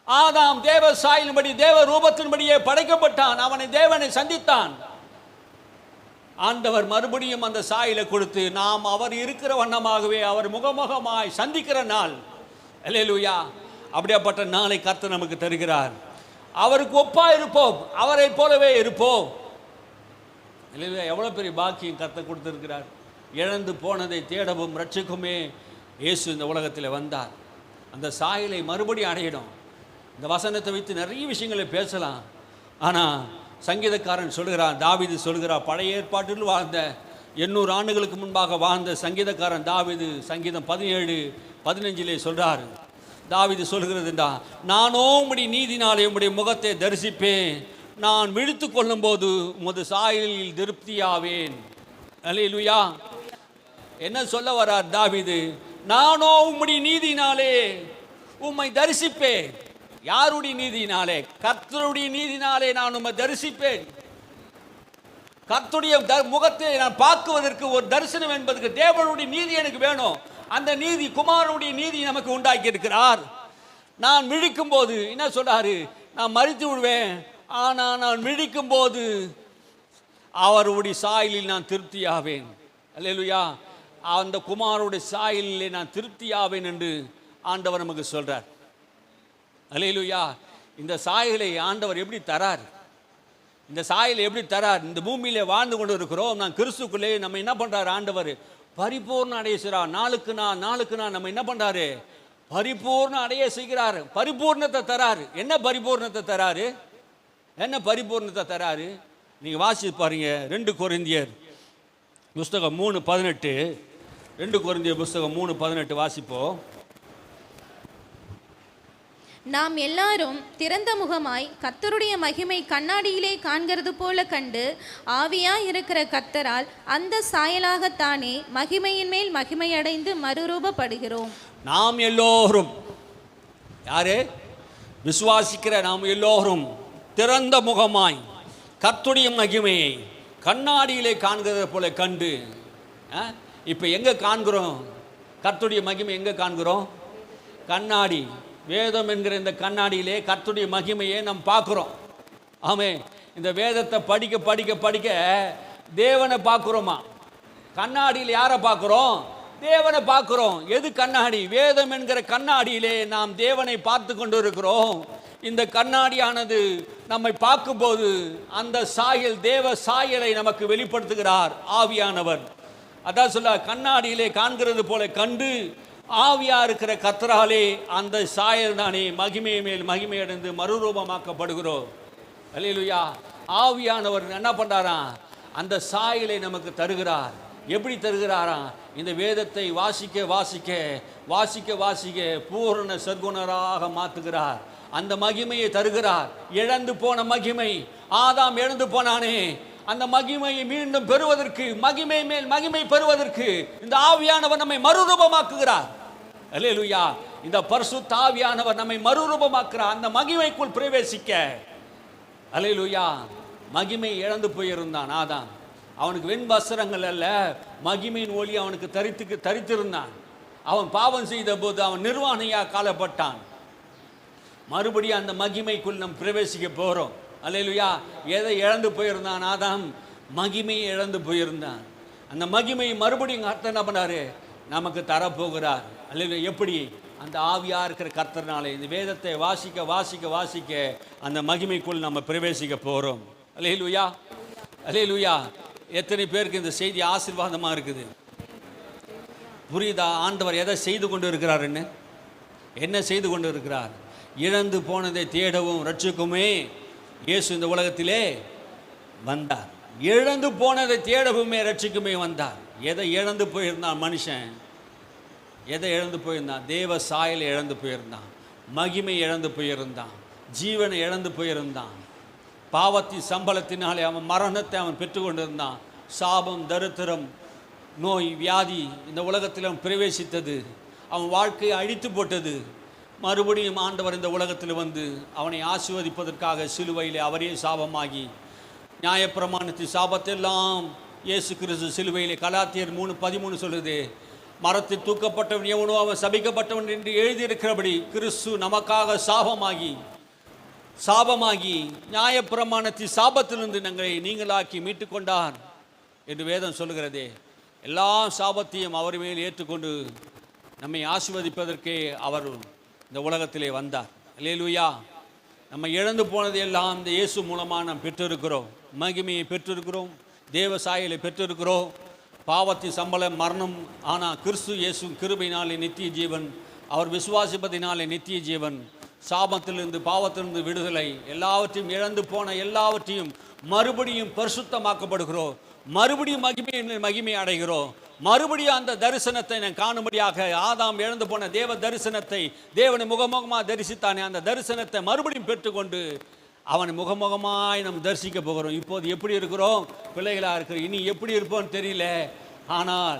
ஆதாம் தேவ சாயலின்படி, தேவ ரூபத்தின்படியே படைக்கப்பட்டான். தேவனை சந்தித்தான். ஆண்டவர் மறுபடியும் அந்த சாயலை கொடுத்து நாம் அவர் இருக்கிற வண்ணமாகவே அவர் முகமுகமாய் சந்திக்கிற நாள். அல்லேலூயா. அப்படியாப்பட்ட நாளை கர்த்தர் நமக்கு தருகிறார். அவருக்கு ஒப்பா இருப்போம், அவரை போலவே இருப்போம். இல்லையா? எவ்வளோ பெரிய பாக்கியம் கர்த்தர் கொடுத்திருக்கிறார். இழந்து போனதை தேடவும் ரட்சிக்குமே இயேசு இந்த உலகத்தில் வந்தார். அந்த சாயலை மறுபடியும் அடையணும். இந்த வசனத்தை வைத்து நிறைய விஷயங்களை பேசலாம். ஆனால் சங்கீதக்காரன் சொல்கிறான், தாவீது சொல்கிறார், பழைய ஏற்பாட்டில் வாழ்ந்த 800 ஆண்டுகளுக்கு முன்பாக வாழ்ந்த சங்கீதக்காரன் தாவீது சங்கீதம் 17:15 சொல்கிறார். தாவீது சொல்கிறதுண்டா, நானோ உம்முடைய நீதினாலே உம்முடைய முகத்தை தரிசிப்பேன், நான் விழித்து கொள்ளும் போது உமது சாயலில் திருப்தியாவேன். அல்லேலூயா. என்ன சொல்ல வரார் தாவீது? நானோ உம்முடைய நீதினாலே உம்மை தரிசிப்பேன். யாருடைய நீதினாலே? கர்த்தருடைய நீதினாலே நான் உம்மை தரிசிப்பேன். கர்த்தருடைய முகத்தை நான் பார்க்குவதற்கு ஒரு தரிசனம் என்பதற்கு தேவனுடைய நீதி எனக்கு வேணும். அந்த நீதி, குமாரனுடைய நீதி நமக்கு உண்டாக்கி இருக்கிறார். நான் விழிக்கும் போது என்ன சொல்றாரு? நான் மரித்து விடுவேன், ஆனால் நான் விழிக்கும் போது அவருடைய சாயலில் நான் திருப்தியாவேன். அல்லேலூயா. அந்த குமாரனுடைய சாயலிலே நான் திருப்தியாவேன் என்று ஆண்டவர் நமக்கு சொல்றார். அல்லேலூயா. இந்த சாயலை ஆண்டவர் எப்படி தரார்? இந்த சாயலை எப்படி தரார்? இந்த பூமியிலே வாழ்ந்து கொண்டு இருக்கிறோம். நான் கிறிஸ்துக்குள்ளே நம்ம என்ன பண்றாரு? ஆண்டவர் பரிபூர்ண அடைய செய்கிறார். நாளுக்கு நாள் நம்ம என்ன பண்றாரு? பரிபூர்ண அடைய செய்கிறார். பரிபூர்ணத்தை தராரு. என்ன பரிபூர்ணத்தை தராரு? என்ன பரிபூர்ணத்தை தராரு? நீங்க வாசித்து பாருங்க. 2 கொரிந்தியர் புஸ்தகம் 3:18. 2 கொரிந்தியர் புஸ்தகம் 3:18 வாசிப்போம். நாம் எல்லாரும் திறந்த முகமாய் கர்த்தருடைய மகிமை கண்ணாடியிலே காண்கிறது போல கண்டு ஆவியாய் இருக்கிற கர்த்தரால் அந்த சாயலாகத்தானே மகிமையின் மேல் மகிமையடைந்து மறுரூபப்படுகிறோம். நாம் எல்லோரும், யாரு? விசுவாசிக்கிற நாம் எல்லோரும் திறந்த முகமாய் கர்த்தருடைய மகிமையை கண்ணாடியிலே காண்கிறது போல கண்டு. இப்போ எங்கே காண்கிறோம்? கர்த்தருடைய மகிமை எங்கே காண்கிறோம்? கண்ணாடி. வேதம் என்கிற இந்த கண்ணாடியிலே கர்த்தருடைய மகிமையை நாம் பார்க்குறோம். ஆமே. இந்த வேதத்தை படிக்க படிக்க படிக்க தேவனை பார்க்குறோமா? கண்ணாடியில் யாரை பார்க்குறோம்? தேவனை பார்க்குறோம். எது கண்ணாடி? வேதம் என்கிற கண்ணாடியிலே நாம் தேவனை பார்த்து கொண்டு இருக்கிறோம். இந்த கண்ணாடியானது நம்மை பார்க்கும்போது அந்த சாயல், தேவ சாயலை நமக்கு வெளிப்படுத்துகிறார் ஆவியானவர். அதான் சொல்ல, கண்ணாடியிலே காண்கிறது போல கண்டு ஆவியா இருக்கிற கர்த்தராலே அந்த சாயல் தானே மகிமை மேல் மகிமை அடைந்து மறுரூபமாக்கப்படுகிறோம். அல்லேலூயா. ஆவியானவர் என்ன பண்றாராம்? அந்த சாயலை நமக்கு தருகிறார். எப்படி தருகிறாராம்? இந்த வேதத்தை வாசிக்க வாசிக்க வாசிக்க வாசிக்க பூரண சர்க்குணராக மாற்றுகிறார். அந்த மகிமையை தருகிறார். இழந்து போன மகிமை, ஆதாம் இழந்து போனானே, அந்த மகிமையை மீண்டும் பெறுவதற்கு, மகிமை மேல் மகிமை பெறுவதற்கு இந்த ஆவியானவர் நம்மை மறுரூபமாக்குகிறார். அல்லேலூயா. இந்த பரிசுத்த ஆவியானவர் நம்மை மறுரூபமாக்குறார் அந்த மகிமைக்குள் பிரவேசிக்க. அல்லேலூயா. மகிமை இழந்து போயிருந்தான் ஆதாம். அவனுக்கு வெண் வஸ்திரங்கள் அல்ல, மகிமையின் ஒளி அவனுக்கு தரித்திருந்தான். அவன் பாவம் செய்த போது அவன் நிர்வாணியா காலப்பட்டான். மறுபடியும் அந்த மகிமைக்குள் நாம் பிரவேசிக்க போகிறோம். அல்லேலூயா. எதை இழந்து போயிருந்தான் ஆதாம்? மகிமையை இழந்து போயிருந்தான். அந்த மகிமையை மறுபடியும் கர்த்தர் என்ன பண்ணாரு? நமக்கு தரப்போகிறார். அல்லேலூயா. எப்படி? அந்த ஆவியா இருக்கிற கர்த்தர்னாலே இந்த வேதத்தை வாசிக்க வாசிக்க வாசிக்க அந்த மகிமைக்குள் நம்ம பிரவேசிக்க போகிறோம். அல்லேலூயா. அல்லேலூயா. எத்தனை பேருக்கு இந்த செய்தி ஆசீர்வாதமாக இருக்குது? புரியுதா? ஆண்டவர் எதை செய்து கொண்டு இருக்கிறாருன்னு? என்ன செய்து கொண்டு இருக்கிறார்? இழந்து போனதை தேடவும் ரட்சிக்குமே இயேசு இந்த உலகத்திலே வந்தார். இழந்து போனதை தேடவுமே ரட்சிக்குமே வந்தார். எதை இழந்து போயிருந்தான் மனுஷன்? எதை இழந்து போயிருந்தான்? தேவ சாயலை இழந்து போயிருந்தான், மகிமை இழந்து போயிருந்தான், ஜீவனை இழந்து போயிருந்தான். பாவத்தின் சம்பளத்தினாலே அவன் மரணத்தை அவன் பெற்றுக்கொண்டிருந்தான். சாபம், தரித்திரம், நோய், வியாதி இந்த உலகத்தில் அவன் பிரவேசித்தது. அவன் வாழ்க்கையை அழித்து போட்டது. மறுபடியும் ஆண்டவர் இந்த உலகத்தில் வந்து அவனை ஆசீர்வதிப்பதற்காக சிலுவையில் அவரே சாபமாகி, நியாயப்பிரமாணத்தின் சாபத்தெல்லாம் இயேசு கிறிஸ்து சிலுவையிலே, கலாத்தியர் 3:13 சொல்லுது, மரத்தில் தூக்கப்பட்டவன் எவனோ அவன் சபிக்கப்பட்டவன் என்று எழுதியிருக்கிறபடி கிறிஸ்து நமக்காக சாபமாகி நியாயப்பிரமாணத்தின் சாபத்திலிருந்து நாங்கள் நீங்களாக்கி மீட்டுக்கொண்டார் என்று வேதம் சொல்லுகிறதே. எல்லா சாபத்தையும் அவர் மேல் ஏற்றுக்கொண்டு நம்மை ஆசீர்வதிப்பதற்கே அவர் இந்த உலகத்திலே வந்தார். அல்லேலூயா. நம்ம இழந்து போனது எல்லாம் இந்த இயேசு மூலமாக நாம் பெற்றிருக்கிறோம். மகிமையை பெற்றிருக்கிறோம், தேவ சாயலை பெற்றிருக்கிறோம். பாவத்தின் சம்பளம் மரணம், ஆனால் கிறிஸ்து இயேசு கிருபையினாலே நித்திய ஜீவன், அவர் விசுவாசிப்பதினாலே நித்திய ஜீவன், சாபத்திலிருந்து பாவத்திலிருந்து விடுதலை, எல்லாவற்றையும் இழந்து போன எல்லாவற்றையும் மறுபடியும் பரிசுத்தமாக்கப்படுகிறோம், மறுபடியும் மகிமை அடைகிறோம், மறுபடியும் அந்த தரிசனத்தை நான் காணும்படியாக ஆதாம் இழந்து போன தேவ தரிசனத்தை, தேவனை முகமுகமாக தரிசித்தானே அந்த தரிசனத்தை மறுபடியும் பெற்றுக்கொண்டு அவனை முகமுகமாய் நாம் தரிசிக்க போகிறோம். இப்போது எப்படி இருக்கிறோம்? பிள்ளைகளாக இருக்கிறோம். இனி எப்படி இருப்போம்னு தெரியல. ஆனால்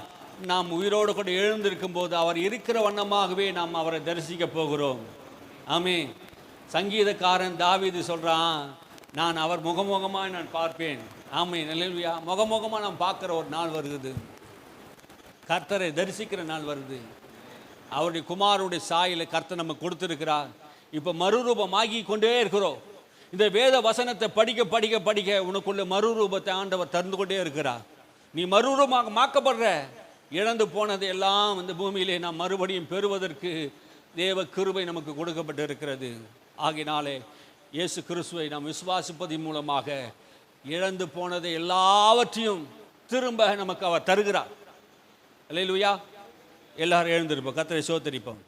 நாம் உயிரோடு கூட எழுந்திருக்கும் போது அவர் இருக்கிற வண்ணமாகவே நாம் அவரை தரிசிக்க போகிறோம். ஆமென். சங்கீதக்காரன் தாவீது சொல்கிறான், நான் அவர் முகமுகமாக நான் பார்ப்பேன். ஆமென். அல்லேலூயா. முகமுகமாக நாம் பார்க்குற ஒரு நாள் வருது, கர்த்தரை தரிசிக்கிற நாள் வருது. அவருடைய குமாரனுடைய சாயலை கர்த்தர் நமக்கு கொடுத்துருக்கிறார். இப்போ மறுரூபமாகி கொண்டே இருக்கிறோம். இந்த வேத வசனத்தை படிக்க படிக்க படிக்க உனக்குள்ள மறுரூபத்தை ஆண்டவர் தந்து கொண்டே இருக்கிறார். நீ மறுரூபமாக மாக்கப்படுற. இழந்து போனது எல்லாம் இந்த பூமியிலே நாம் மறுபடியும் பெறுவதற்கு தேவ கிருபை நமக்கு கொடுக்கப்பட்டு இருக்கிறது. ஆகினாலே இயேசு கிறிஸ்துவை நாம் விசுவாசிப்பதன் மூலமாக இழந்து போனதை எல்லாவற்றையும் திரும்ப நமக்கு அவர் தருகிறார். அல்லேலூயா. எல்லாரும் எழுந்திருப்போம், கர்த்தரை ஸ்தோத்திரிப்போம்.